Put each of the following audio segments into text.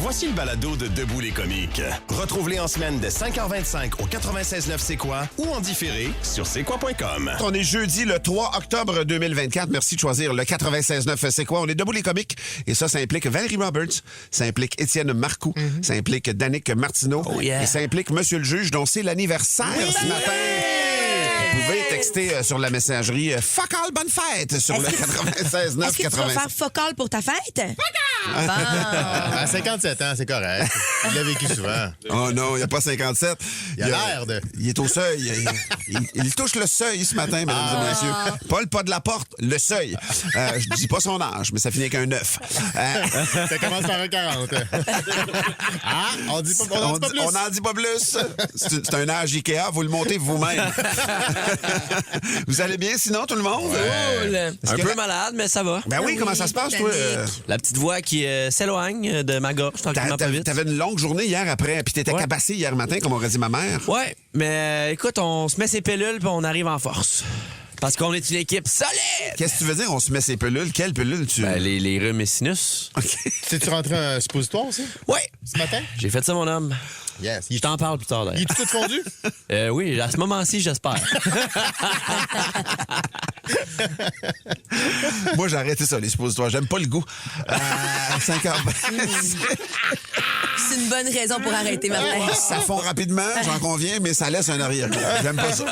Voici le balado de Debout les comiques. Retrouve-les en semaine de 5h25 au 96.9 C'est quoi ou en différé sur c'est-quoi.com. On est jeudi le 3 octobre 2024. Merci de choisir le 96.9 C'est quoi. On est Debout les comiques. Et ça implique Valérie Roberts, ça implique Étienne Marcoux, ça implique Danick Martineau et ça implique Monsieur le juge dont c'est l'anniversaire ce matin. Vous pouvez texter sur la messagerie « Fuck all, bonne fête » sur le 96.9. Est-ce que tu vas faire fuck all pour ta fête? À 57 ans, c'est correct. Il l'a vécu souvent. Oh non, il n'y a pas 57. Il a l'air de... Il est au seuil. Il touche le seuil ce matin, mesdames et messieurs. Pas le pas de la porte, le seuil. Je dis pas son âge, mais ça finit avec un 9. Ça commence par un 40. On dit pas, on dit pas plus. On n'en dit pas plus. C'est un âge Ikea, vous le montez vous-même. Vous allez bien sinon, tout le monde? Un peu malade, mais ça va. Ben oui, comment ça se passe, toi? La petite voix qui s'éloigne de ma gorge tranquillement pas vite. T'avais une longue journée hier après, puis t'étais cabassé hier matin, comme aurait dit ma mère. Ouais, mais écoute, on se met ses pilules puis on arrive en force. Parce qu'on est une équipe solide! Qu'est-ce que tu veux dire, on se met ses pilules? Quelle pilule tu... Ben, les rhumes et sinus. OK. C'est-tu rentré un suppositoire aussi? Ouais. Ce matin? J'ai fait ça, mon homme. Yes. Je t'en parle plus tard, d'ailleurs. Il est tout fondu? Oui, à ce moment-ci, j'espère. Moi, j'ai arrêté ça, les suppositoires. J'aime pas le goût. 5h20. C'est une bonne raison pour arrêter, Martin. Ça fond rapidement, j'en conviens, mais ça laisse un arrière. J'aime pas ça.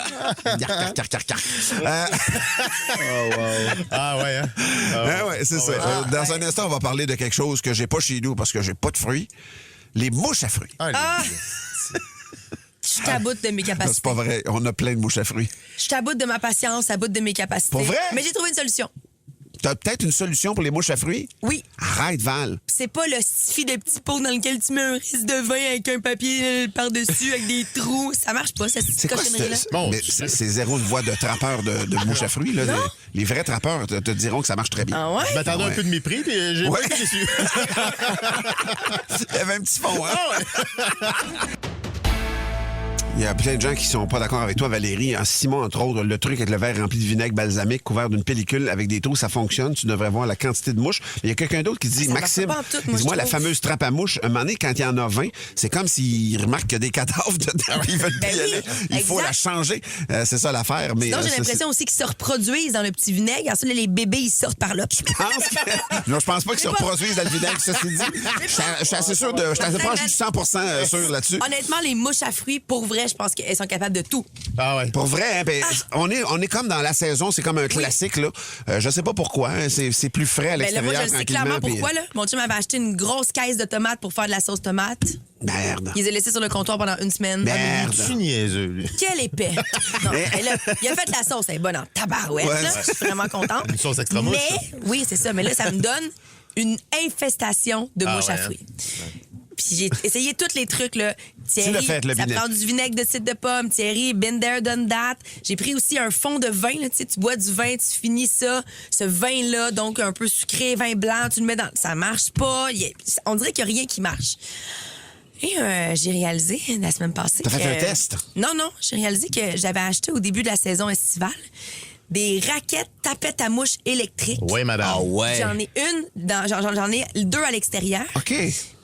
Ah ouais, hein? Ouais, c'est ça. Dans un instant, on va parler de quelque chose que j'ai pas chez nous parce que j'ai pas de fruits. Les mouches à fruits. Je suis à bout de mes Non, capacités. c'est pas vrai. On a plein de mouches à fruits. Je suis à bout de ma patience, à bout de mes capacités. Pour vrai? Mais j'ai trouvé une solution. T'as peut-être une solution pour les mouches à fruits? Oui. Arrête, Val. C'est pas le stifi de petit pot dans lequel tu mets un risque de vin avec un papier par-dessus, avec des trous. Ça marche pas, cette C'est quoi cochonnerie-là. c'est zéro une voix de trappeur de mouches à fruits. Là. Les vrais trappeurs te diront que ça marche très bien. Ah ouais? Je m'attendais un peu de mépris, puis j'ai pas été déçu. Il y avait un petit fond, hein? Il y a plein de gens qui sont pas d'accord avec toi, Valérie. Simon, entre autres, le truc avec le verre rempli de vinaigre balsamique couvert d'une pellicule avec des trous, ça fonctionne. Tu devrais voir la quantité de mouches. Il y a quelqu'un d'autre qui dit, Ça Maxime, marche pas en tout, moi, dis-moi, je la trouve. fameuse trappe à mouches, un moment donné, quand il y en a 20, c'est comme s'ils remarquent qu'il y a des cadavres dedans. Ils veulent plus y aller. Il faut exact. la changer. C'est ça l'affaire. Mais Sinon, j'ai l'impression aussi qu'ils se reproduisent dans le petit vinaigre. Ensuite, là, les bébés, ils sortent par là. Non, je pense pas qu'ils se reproduisent dans le vinaigre, ça c'est dit. Je suis assez sûr je suis assez proche du 100% sûr là-dessus. Honnêtement, les mouches à fruits, pour vrai, je pense qu'elles sont capables de tout. Ah ouais. Pour vrai, hein, on est comme dans la saison, c'est comme un classique. Là. Je sais pas pourquoi, hein, c'est plus frais à Ben là, moi, l'extérieur je le sais tranquillement. clairement pourquoi. Là. Mon chum m'avait acheté une grosse caisse de tomates pour faire de la sauce tomate. Merde. Il les a laissés sur le comptoir pendant une semaine. Merde. Je suis niaiseux, lui. Quel épais! Non, mais là, il a fait la sauce, elle est bonne en tabarouette. Ouais. Là. Je suis vraiment contente. Une sauce extra mouche, Mais, oui, c'est ça. Mais là, ça me donne une infestation de mouches à fruits. Puis j'ai essayé tous les trucs, là. Thierry, l'as fait, le ça vinaigre. prend du vinaigre de cidre de pomme. Thierry, been there, done that. J'ai pris aussi un fond de vin, là. Tu sais, tu bois du vin, tu finis ça. Ce vin-là, donc un peu sucré, vin blanc, tu le mets dans... Ça marche pas. On dirait qu'il n'y a rien qui marche. Et j'ai réalisé la semaine passée... T'as fait un test? Non, j'ai réalisé que j'avais acheté au début de la saison estivale des raquettes tapettes à mouches électriques. Oui, madame. Ah ouais. J'en ai j'en ai 2 à l'extérieur. OK.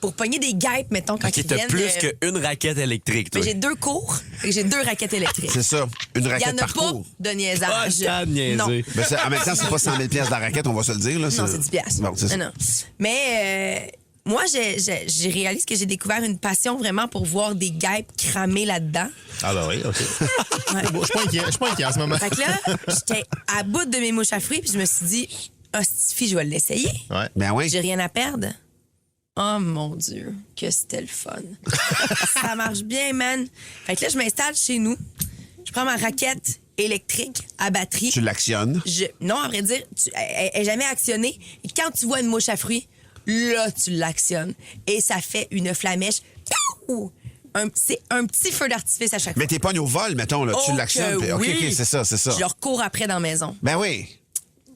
Pour pogner des guêpes, mettons, quand OK, ils t'as viennent. plus qu'une raquette électrique, toi. Mais j'ai 2 cours et j'ai 2 raquettes électriques. C'est ça. Une Il n'y raquette en a par pas cours. de niaisage. Ah, niaiser. Non. Ben, en même temps, c'est pas 100 000 pièces de la raquette, on va se le dire. Là, Non, c'est 10 piastres. Bon, c'est ça. Non. Mais moi, j'ai réalisé que j'ai découvert une passion vraiment pour voir des guêpes cramer là-dedans. Ah ben oui, OK. Ouais. Je suis pas inquiet en ce moment. Fait que là, j'étais à bout de mes mouches à fruits puis je me suis dit, hostifie, je vais l'essayer. Ouais. Ben oui. J'ai rien à perdre. Oh mon Dieu, que c'était le fun. Ça marche bien, man. Fait que là, je m'installe chez nous. Je prends ma raquette électrique à batterie. Tu l'actionnes. Non, à vrai dire, elle n'est jamais actionnée. Et quand tu vois une mouche à fruits, là, tu l'actionnes. Et ça fait une flamèche. Piou! C'est un petit feu d'artifice à chaque fois. Mais t'es pas au vol, mettons. Là. Tu Oh l'actionnes. que puis- OK, oui. c'est ça. Je leur cours après dans la maison. Ben oui.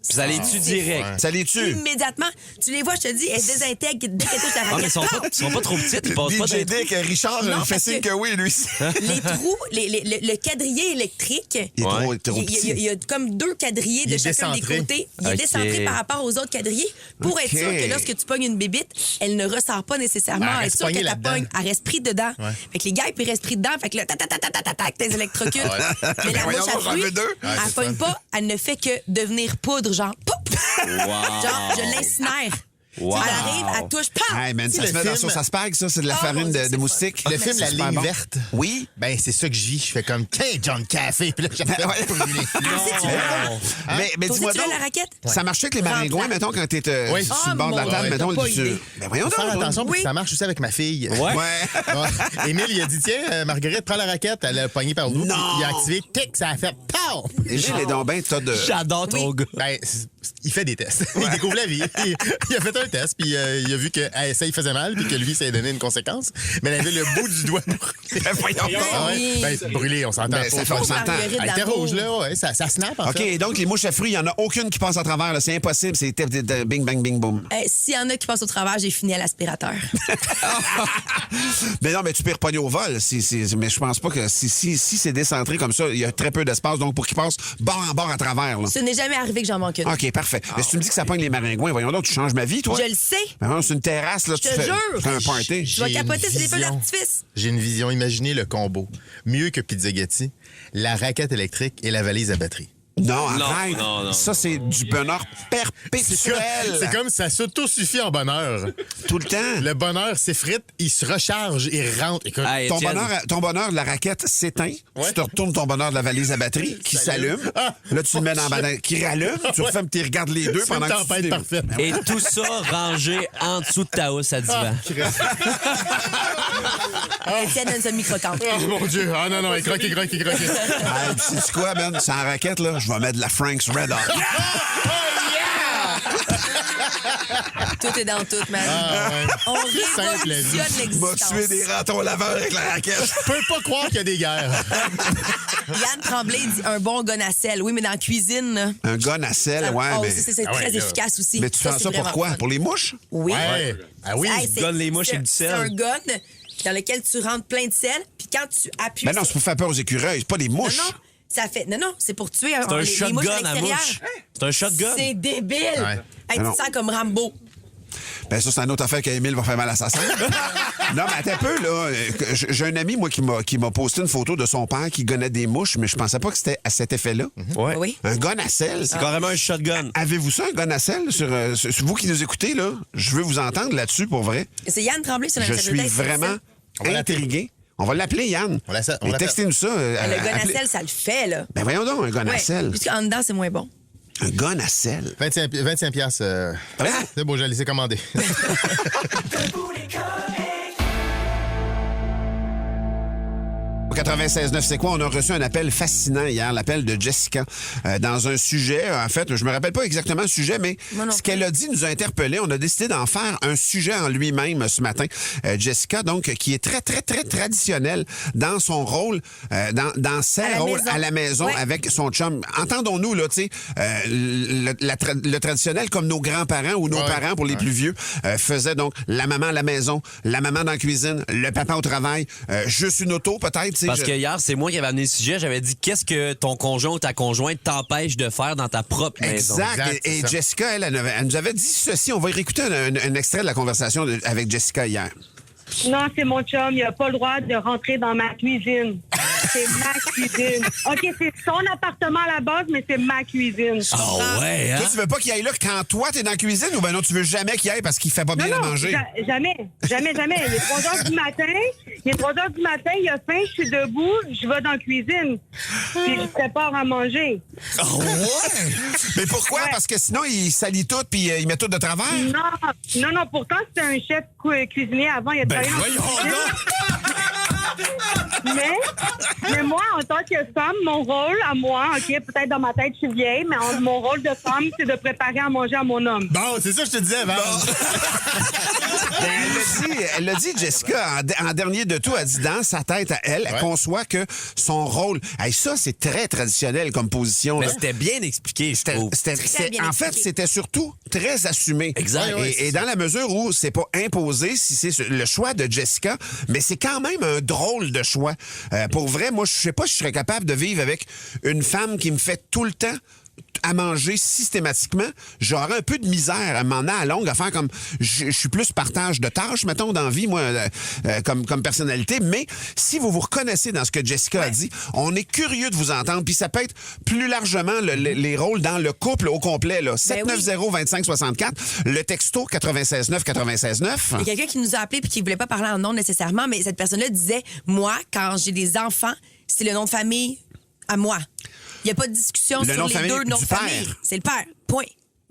Ça les tue direct. Ça les tue. Immédiatement. Tu les vois, je te dis, elles se désintègrent dès qu'elles touchent la Ah, mais raquette. ils sont pas trop petites. Ils passent pas DJ Dick, Richard, Non, il fait parce signe que- que oui, lui. Les trous, le quadrillé électrique, Il est trop petit. il y a comme 2 quadrillés Il de est chacun des décentré. côtés. Il est OK. décentré par rapport aux autres quadrillés pour être OK. sûr que lorsque tu pognes une bébite, elle ne ressort pas nécessairement. Elle Elle reste est sûre que pognée ta là-dedans. pogne, elle reste prise dedans. Fait que les gars, ils restent pris dedans. Fait que là, tac, t'es électrocutes. Mais la voyons mouche à donc, j'en fruits, veux deux. elle pogne pas, elle ne fait que devenir poudre, genre, poup! Genre, je l'incinère. Wow. Elle arrive, elle touche, pam! Hey, man, ça Le se met dans la film- sauce asparague, ça, c'est de la Ah, farine mon Dieu, de c'est moustique. Le film C'est La super Ligne bon. verte. Oui. Ben, c'est ça que je vis. Je fais comme, tiens, John Café. Puis là, j'ai fait Ouais. brûler. Mais Toi dis-moi aussi, tu donc, veux la raquette? ça marchait avec les maringouins, Rempla. mettons, quand t'es Oui. sur Ah, le bord de la mon table, Dieu, mettons, t'as pas tu... idée. Ben voyons Faut faire donc. attention, Oui. puis ça marche aussi avec ma fille. Ouais. Ouais. Ouais. Émile, il a dit, tiens, Marguerite, prends la raquette. Elle a pogné par le bout. Non. Il a activé, tic, ça a fait, pow! Émile est donc ben tas de... J'adore ton gars. Ben, il fait des tests. Il découvre la vie. Il a fait un test, puis il a vu que ça, il faisait mal, puis que lui, ça a donné une conséquence. Mais elle avait le bout du doigt brûlé. Ben voyons donc. Ah ouais. Oui. Ben, brûlé, on s'entend. Ben, ça fait on s'entend. Marguerite Elle était d'amour. rouge, là, ouais. Ça snap, en OK, fait. donc les mouches à fruits, il n'y en a aucune qui passe à travers. là. C'est impossible. C'est bing, bang, bing, boom. S'il y en a qui passent au travers, j'ai fini à l'aspirateur. Mais non, mais tu peux repogner au vol. Mais je pense pas que si c'est décentré comme ça, il y a très peu d'espace. Donc, pour qu'ils passent bord en bord à travers. Là. Ce n'est jamais arrivé que j'en manque une. OK, parfait. Mais si tu me dis que ça pogne les maringouins, voyons donc, tu changes ma vie, toi. Je le sais. Ben non, c'est une terrasse, là. Je te jure. C'est un party. Je vais J'ai capoter une sur les feux vision. d'artifice. J'ai une vision. Imaginez le combo. Mieux que Pizzaghetti, la raquette électrique et la valise à batterie. Non, Non, arrête. non. Ça, c'est du bonheur perpétuel. C'est comme ça s'auto-suffit en bonheur. Tout le temps. Le bonheur s'effrite, il se recharge, il rentre. Écoute, Hey, Ton Étienne, bonheur de la raquette s'éteint. Ouais. Tu te retournes ton bonheur de la valise à batterie qui s'allume. Ah. Là, tu le mets dans la banane qui rallume. Tu Ouais. refermes, tu regardes les deux c'est pendant une que tu tempête parfaite. Et tout ça rangé en dessous de ta housse à divan. Étienne donne ça le micro-camp. Oh mon Dieu. Ah non, il croque. Hey, puis sais-tu quoi, man? Sans raquette, là, je vais mettre de la Frank's Red Hot. Tout est dans tout, man. Ah, ouais. On Simple, la vie. révolutionne Va l'existence. tuer des ratons laveurs avec la raquette. Je peux pas croire qu'il y a des guerres. Yann Tremblay dit un bon gonacelle. Oui, mais dans la cuisine, là. Un gun à sel, ouais, Oh, mais... c'est Ah ouais, très là. efficace aussi. Mais tu fais ça c'est pour vraiment quoi? fun. Pour les mouches? Oui. Ouais. Ah oui. Hey, tu gonnes les mouches avec du sel. C'est un gun dans lequel tu rentres plein de sel, puis quand tu appuies... Ben non, c'est pour faire peur aux écureuils, c'est pas des mouches. Non, ça fait... Non, c'est pour tuer C'est un les mouches à shotgun à l'extérieur. mouche. C'est un shotgun. C'est débile. Ouais. Hey, Ah non. tu sens comme Rambo. Ben ça, c'est une autre affaire qu'Émile va faire mal à sa sœur. Non, mais attends un peu, là. J'ai un ami, moi, qui m'a posté une photo de son père qui gonnait des mouches, mais je pensais pas que c'était à cet effet-là. Ouais. Oui. Un gun à sel. C'est carrément un shotgun. Avez-vous ça, un gun à sel? Sur vous qui nous écoutez, là, je veux vous entendre là-dessus, pour vrai. C'est Yann Tremblay sur Je notre suis vraiment On va l'appeler. intrigué. On va l'appeler, Yann. On l'appelle. Mais textez-nous ça. Le gun à appelez- sel, ça le fait, là. Ben voyons donc, un gun à Ouais. sel. Puisqu'en dedans, c'est moins bon. Un gun à sel. 25 piastres. C'est beau, je l'ai laissé commander. Au 96.9, c'est quoi? On a reçu un appel fascinant hier, l'appel de Jessica, dans un sujet. En fait, je me rappelle pas exactement le sujet, mais Moi non ce qu'elle a dit nous a interpellés. On a décidé d'en faire un sujet en lui-même ce matin. Jessica, donc, qui est très, très, très traditionnelle dans son rôle, dans ses À la rôles maison. à la maison Ouais. avec son chum. Entendons-nous, là, tu sais, le traditionnel comme nos grands-parents ou nos Ouais. parents pour les plus vieux faisaient donc la maman à la maison, la maman dans la cuisine, le papa au travail, juste une auto peut-être. tu sais, Parce que hier, c'est moi qui avais amené le sujet. J'avais dit qu'est-ce que ton conjoint ou ta conjointe t'empêche de faire dans ta propre maison. Exact. Exact, Et c'est ça. Jessica, elle nous avait dit ceci. On va y réécouter un extrait de la conversation avec Jessica hier. Non, c'est mon chum. Il n'a pas le droit de rentrer dans ma cuisine. C'est ma cuisine. OK, c'est son appartement à la base, mais c'est ma cuisine. Ah ouais, hein? Toi, tu veux pas qu'il aille là quand toi, t'es dans la cuisine ou ben non, tu veux jamais qu'il aille parce qu'il fait pas bien Non, à non, manger? jamais. Il est 3 heures du matin. Il a faim, je suis debout, je vais dans la cuisine. Puis je prépare à manger. Oh, ouais! Mais pourquoi? Ouais. Parce que sinon, il salit tout puis il met tout de travers? Non, pourtant, c'était un chef cuisinier avant. Il a Ben travaillé en voyons cuisine. donc! Mais moi, en tant que femme, mon rôle à moi, OK, peut-être dans ma tête, je suis vieille, mais mon rôle de femme, c'est de préparer à manger à mon homme. Bon, c'est ça que je te disais avant. Ben, elle l'a dit, elle l'a dit, Jessica, en dernier de tout, elle dit dans sa tête à elle, elle conçoit que son rôle... Hey, ça, c'est très traditionnel comme position. Mais là. c'était bien expliqué, je trouve. bien En fait, expliqué. c'était surtout très assumé. Exact. Et dans la mesure où c'est pas imposé, si c'est le choix de Jessica, mais c'est quand même un drôle de choix. Pour vrai, moi, je sais pas si je serais capable de vivre avec une femme qui me fait tout le temps à manger systématiquement, j'aurais un peu de misère à m'en aller à longue, à faire comme... Je suis plus partage de tâches, mettons, dans la vie, moi, comme personnalité, mais si vous vous reconnaissez dans ce que Jessica a dit, on est curieux de vous entendre, puis ça peut être plus largement les rôles dans le couple au complet, là. 790-2564, le texto 96-9. Il y a quelqu'un qui nous a appelé puis qui voulait pas parler en nom nécessairement, mais cette personne-là disait, moi, quand j'ai des enfants, c'est le nom de famille à moi. Il n'y a pas de discussion Le sur nom de les famille deux noms du de famille. père. C'est le père. Point.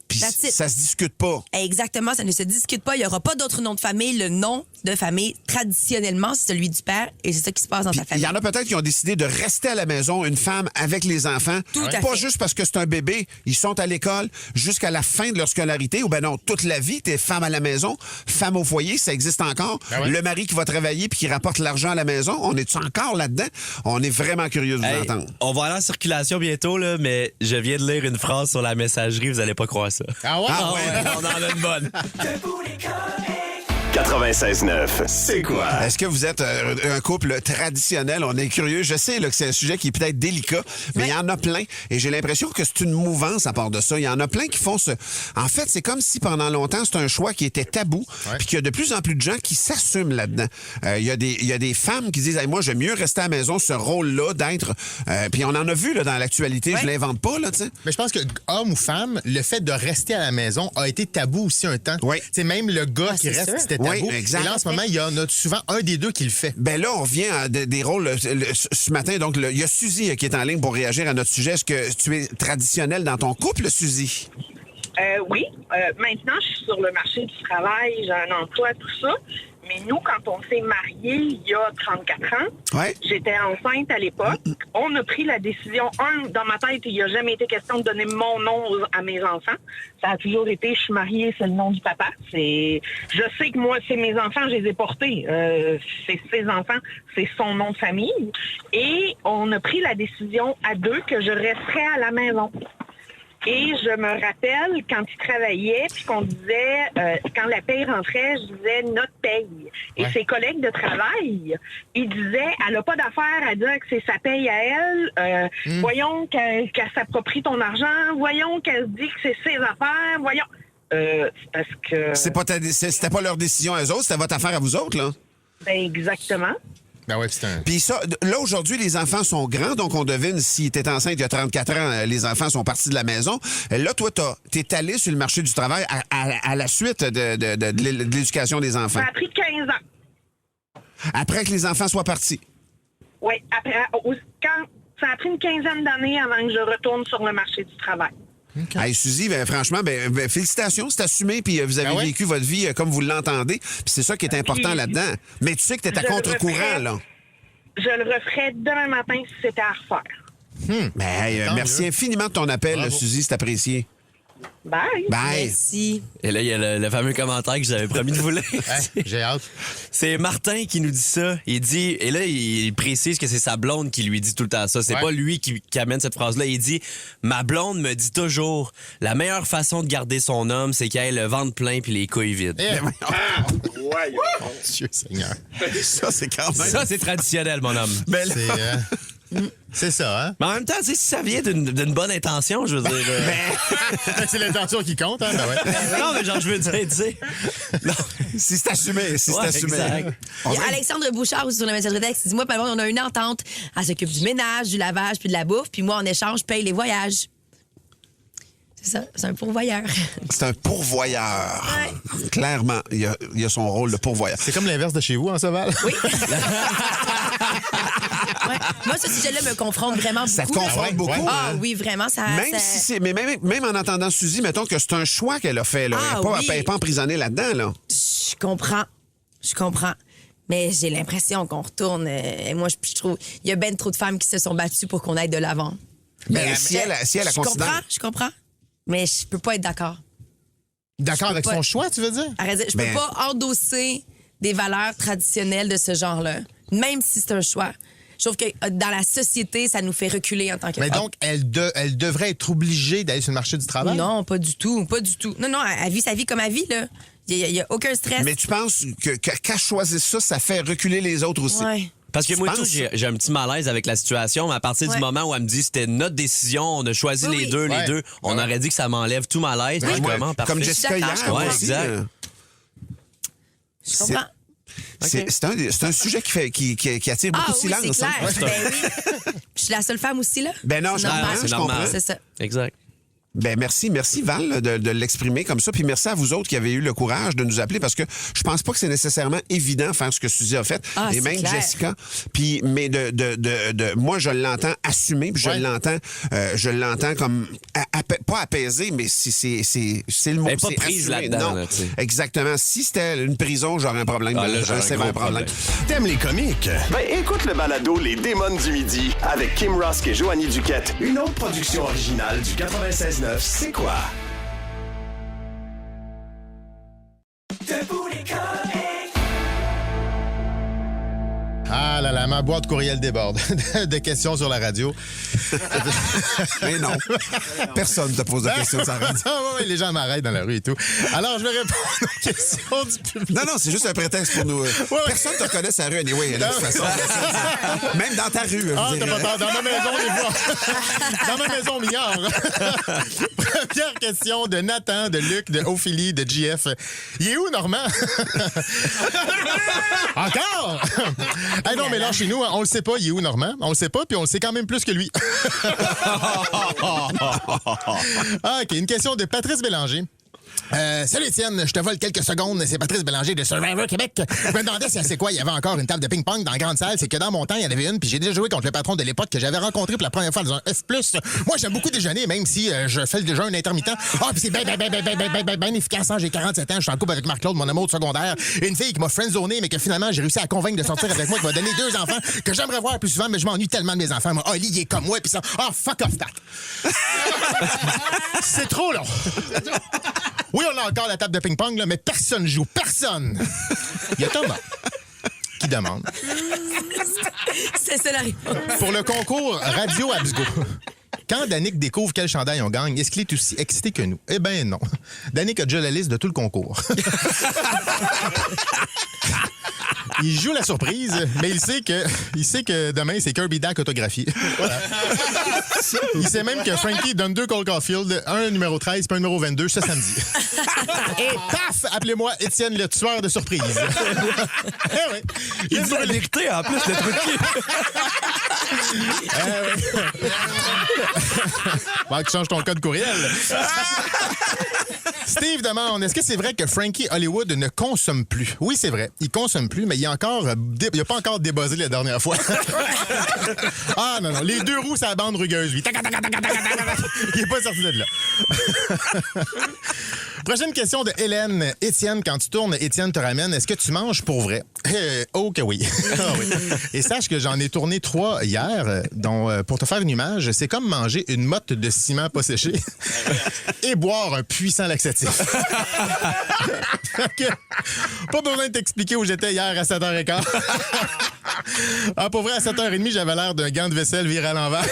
Puis That's it. ça se discute pas. Exactement, ça ne se discute pas. Il n'y aura pas d'autre nom de famille. Le nom de famille, traditionnellement, c'est celui du père et c'est ça qui se passe dans Puis sa il famille. y en a peut-être qui ont décidé de rester à la maison, une femme avec les enfants. Tout à Pas fait. juste parce que c'est un bébé. Ils sont à l'école jusqu'à la fin de leur scolarité. Ou ben non, toute la vie, t'es femme à la maison, femme au foyer, ça existe encore. Le mari qui va travailler puis qui rapporte l'argent à la maison, on est encore là-dedans? On est vraiment curieux de vous Hey, entendre. on va aller en circulation bientôt, là, mais je viens de lire une phrase sur la messagerie, vous allez pas croire ça. Ah ouais? Ah ouais, on en a une bonne. 96.9, c'est quoi? Est-ce que vous êtes un couple traditionnel? On est curieux. Je sais là, que c'est un sujet qui est peut-être délicat, mais il y en a plein. Et j'ai l'impression que c'est une mouvance à part de ça. Il y en a plein qui font ce... En fait, c'est comme si pendant longtemps, c'est un choix qui était tabou, puis qu'il y a de plus en plus de gens qui s'assument là-dedans. Il y a des femmes qui disent hey, « Moi, j'aime mieux rester à la maison, ce rôle-là, d'être... Puis on en a vu là, dans l'actualité. Je l'invente pas, là, tu sais. Mais je pense que homme ou femme, le fait de rester à la maison a été tabou aussi un temps. Oui. Tu sais, même le gars qui c'est reste, sûr. c'était tabou. Oui, exact. Et là, en ce moment, il y en a souvent un des deux qui le fait. Ben là, on revient à des rôles ce matin. Donc, il y a Suzy qui est en ligne pour réagir à notre sujet. Est-ce que tu es traditionnel dans ton couple, Suzy? Oui. Maintenant, je suis sur le marché du travail, j'ai un emploi, tout ça. Mais nous, quand on s'est mariés il y a 34 ans, Ouais. j'étais enceinte à l'époque. On a pris la décision, dans ma tête, il n'y a jamais été question de donner mon nom à mes enfants. Ça a toujours été, je suis mariée, c'est le nom du papa. Je sais que moi, c'est mes enfants, je les ai portés. C'est ses enfants, c'est son nom de famille. Et on a pris la décision à deux que je resterais à la maison. Et je me rappelle quand il travaillait, puis qu'on disait, quand la paye rentrait, je disais notre paye. Et ses collègues de travail, ils disaient, elle n'a pas d'affaire à dire que c'est sa paye à elle. Voyons qu'elle s'approprie ton argent. Voyons qu'elle se dit que c'est ses affaires. Voyons. C'est parce que... C'était pas leur décision à eux autres, c'était votre affaire à vous autres, là? Ben, exactement. Ben ouais, c'est un... Puis ça, là, aujourd'hui, les enfants sont grands, donc on devine si t'es enceinte il y a 34 ans, les enfants sont partis de la maison. Là, toi, t'es allé sur le marché du travail à la suite de l'éducation des enfants. Ça a pris 15 ans. Après que les enfants soient partis. Oui, ça a pris une quinzaine d'années avant que je retourne sur le marché du travail. Hey, Suzy, franchement, félicitations, c'est assumé, puis vous avez vécu votre vie comme vous l'entendez, puis c'est ça qui est important Puis, là-dedans. Mais tu sais que t'es à je le contre-courant, referais. là. Je le referais demain matin si c'était à refaire. Merci infiniment de ton appel, Bravo. Suzy, c'est apprécié. Bye. Bye. Merci. Et là, il y a le fameux commentaire que j'avais promis de vous lire. Hey, j'ai hâte. C'est Martin qui nous dit ça. Il dit, et là, il précise que c'est sa blonde qui lui dit tout le temps ça. C'est pas lui qui amène cette phrase-là. Il dit, ma blonde me dit toujours, la meilleure façon de garder son homme, c'est qu'elle ait le ventre plein puis les couilles vides. Dieu Seigneur. Ça, c'est quand même... Ça, c'est traditionnel, mon homme. Ben, là, C'est ça, hein? Mais en même temps, tu sais, si ça vient d'une bonne intention, je veux dire. C'est l'intention qui compte, hein? Ben ouais. non, mais genre, je veux dire, tu sais. Non. si c'est assumé, Ouais, exact. Il y a Alexandre Bouchard aussi sur le message de texte qui dit moi, on a une entente. Elle s'occupe du ménage, du lavage puis de la bouffe. Puis moi, en échange, je paye les voyages. C'est ça, c'est un pourvoyeur. C'est un pourvoyeur. Clairement, il y a son rôle de pourvoyeur. C'est comme l'inverse de chez vous, en Saval? Oui. Ouais. Moi, ce sujet-là me confronte vraiment beaucoup. Ça te confronte beaucoup. Ouais. Ah hein? oui, vraiment, ça... Même ça- si c'est, mais même en entendant Suzy, mettons que c'est un choix qu'elle a fait. Là. Ah, Elle n'est oui. pas emprisonnée là-dedans. Là. Je comprends. Mais j'ai l'impression qu'on retourne... moi, je trouve... Il y a bien trop de femmes qui se sont battues pour qu'on aille de l'avant. Mais si elle la considère... Je comprends. Mais je peux pas être d'accord. D'accord avec pas- son choix, tu veux dire? Arrête, je peux Ben- pas endosser des valeurs traditionnelles de ce genre-là, même si c'est un choix. Je trouve que dans la société, ça nous fait reculer en tant que Mais femme. donc, elle devrait être obligée d'aller sur le marché du travail? Non, pas du tout, pas du tout. Non, elle vit sa vie comme elle vit, là. Il y a aucun stress. Mais tu penses qu'à choisir ça fait reculer les autres aussi? Ouais. Parce que Tu moi, penses? j'ai un petit malaise avec la situation, mais à partir du moment où elle me dit c'était notre décision, on a choisi Oui, les oui. deux, Ouais. on aurait dit que ça m'enlève tout malaise. Ouais, Vraiment, parfait. comme Jessica hier. Je suis d'accord, ouais, aussi, exact. Je comprends. C'est un sujet qui attire beaucoup de Oui, silence. c'est hein? clair. Ben oui. Je suis la seule femme aussi, là. Ben non, je C'est normal. comprends, c'est je normal. comprends. C'est ça. Exact. Ben merci Val là, de l'exprimer comme ça, puis merci à vous autres qui avez eu le courage de nous appeler parce que je pense pas que c'est nécessairement évident faire ce que Suzy a fait, Ah, et c'est même clair. Jessica. Puis mais moi je l'entends assumer, puis je l'entends comme pas apaisé, mais c'est le mot. Elle est pas c'est prise assumé. là-dedans, Non, là, tu sais. exactement. Si c'était une prison, j'aurais un problème, Ah, là, un j'aurais un sévère gros problème. T'aimes les comiques? Ben écoute le balado Les Démons du Midi avec Kim Rusk et Joanie Duquette. Une autre production originale du 96.9 C'est quoi? Ah là là, ma boîte courriel déborde de questions sur la radio. Mais non, personne ne te pose la question de sa radio. Ah ouais, les gens m'arrêtent dans la rue et tout. Alors, je vais répondre aux questions du public. Non, c'est juste un prétexte pour nous. Personne ne te reconnaît sur la rue, anyway, de toute façon. Même dans ta rue. Ah, je t'as dirais. pas tort. Dans ma maison, les voix. Dans ma maison, Mignard. Première question de Nathan, de Luc, de Ophélie, de JF. Il est où, Normand? Encore? Hey, non, mais là, chez nous, on le sait pas, il est où, Normand? On le sait pas, puis on le sait quand même plus que lui. Ah, OK, une question de Patrice Bélanger. Salut Étienne, je te vole quelques secondes. C'est Patrice Bélanger de Survivor Québec. Je me demandais si c'est quoi, il y avait encore une table de ping-pong dans la grande salle. C'est que dans mon temps, il y en avait une, puis j'ai déjà joué contre le patron de l'époque que j'avais rencontré pour la première fois dans un F+. Moi, j'aime beaucoup déjeuner, même si je fais le jeûne intermittent. Ah, puis c'est bien efficace. Hein? J'ai 47 ans, je suis en couple avec Marc-Claude, mon amour de secondaire. Une fille qui m'a friendzoné, mais que finalement, j'ai réussi à convaincre de sortir avec moi, qui m'a donné 2 enfants que j'aimerais voir plus souvent, mais je m'ennuie tellement de mes enfants. Moi, Oli, il est comme moi, puis ça. Ah, fuck off that. C'est trop long. Oui, on a encore la table de ping-pong, là, mais personne joue. Personne. Il y a Thomas qui demande. C'est ça la réponse. Pour le concours Radio Absgo, quand Danick découvre quel chandail on gagne, est-ce qu'il est aussi excité que nous? Eh bien non. Danick a déjà la liste de tout le concours. Il joue la surprise, mais il sait que demain, c'est Kirby Dack autographié. Voilà. Il sait même que Frankie donne 2 Cole Caulfield, un numéro 13 puis un numéro 22 ce samedi. Et paf! Appelez-moi Étienne le tueur de surprise. Eh oui. Il dit la vérité, en plus, le truc. Faut que tu changes ton code courriel. Steve demande, est-ce que c'est vrai que Frankie Hollywood ne consomme plus? Oui, c'est vrai. Il consomme plus, mais il a pas encore débuzzé la dernière fois. Ah non, les 2 roues, c'est la bande rugueuse, lui. Il est pas sorti de là. Prochaine question de Hélène. Étienne, quand tu tournes, Étienne te ramène. Est-ce que tu manges pour vrai? Oh que oui. Ah oui. Et sache que j'en ai tourné 3 hier, dont, pour te faire une image, c'est comme manger une motte de ciment pas séché et boire un puissant laxatif. Okay. Pas besoin de t'expliquer où j'étais hier à 7h15. Ah, pour vrai, à 7h30, j'avais l'air d'un gant de vaisselle viré à l'envers.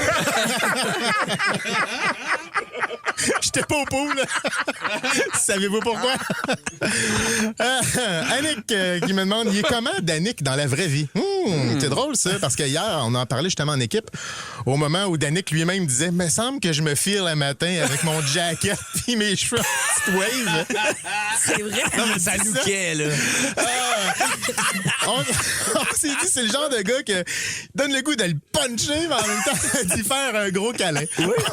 J'étais pas au pool. Savez-vous pourquoi? Annick qui me demande, il est comment Danick dans la vraie vie? C'est drôle ça, parce que hier, on en parlait justement en équipe, au moment où Danick lui-même disait, me semble que je me file le matin avec mon jacket et mes cheveux en petite wave. C'est vrai. Non, mais ça lookait, là. On s'est dit, c'est le genre de gars qui donne le goût de le puncher, mais en même temps d'y faire un gros câlin.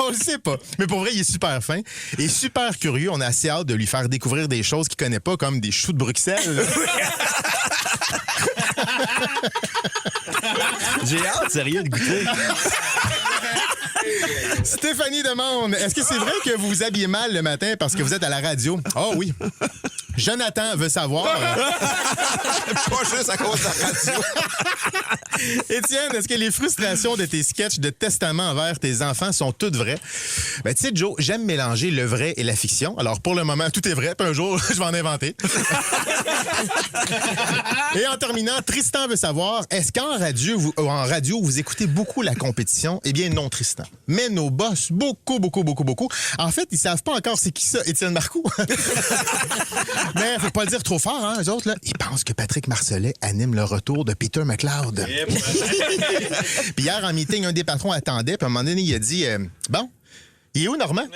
On le sait pas. Mais pour vrai, il est super fin et super curieux. On a assez hâte de lui faire découvrir des choses qu'il connaît pas, comme des choux de Bruxelles. J'ai hâte, sérieux, de goûter. Stéphanie demande, est-ce que c'est vrai que vous vous habillez mal le matin parce que vous êtes à la radio? Oh oui. Jonathan veut savoir. Pas juste à cause de la radio. Étienne, est-ce que les frustrations de tes sketchs de testament envers tes enfants sont toutes vraies? Ben, tu sais, Joe, j'aime mélanger le vrai et la fiction. Alors, pour le moment, tout est vrai, puis un jour, je vais en inventer. Et en terminant, Tristan veut savoir, est-ce qu'en radio, vous écoutez beaucoup la compétition? Eh bien, non, Tristan. Mais nos boss, beaucoup. En fait, ils savent pas encore c'est qui ça, Étienne Marcoux. Mais faut pas le dire trop fort, hein, eux autres, là. Ils pensent que Patrick Marcellet anime le retour de Peter McLeod. Puis hier, en meeting, un des patrons attendait, puis à un moment donné, il a dit, bon, il est où, Normand?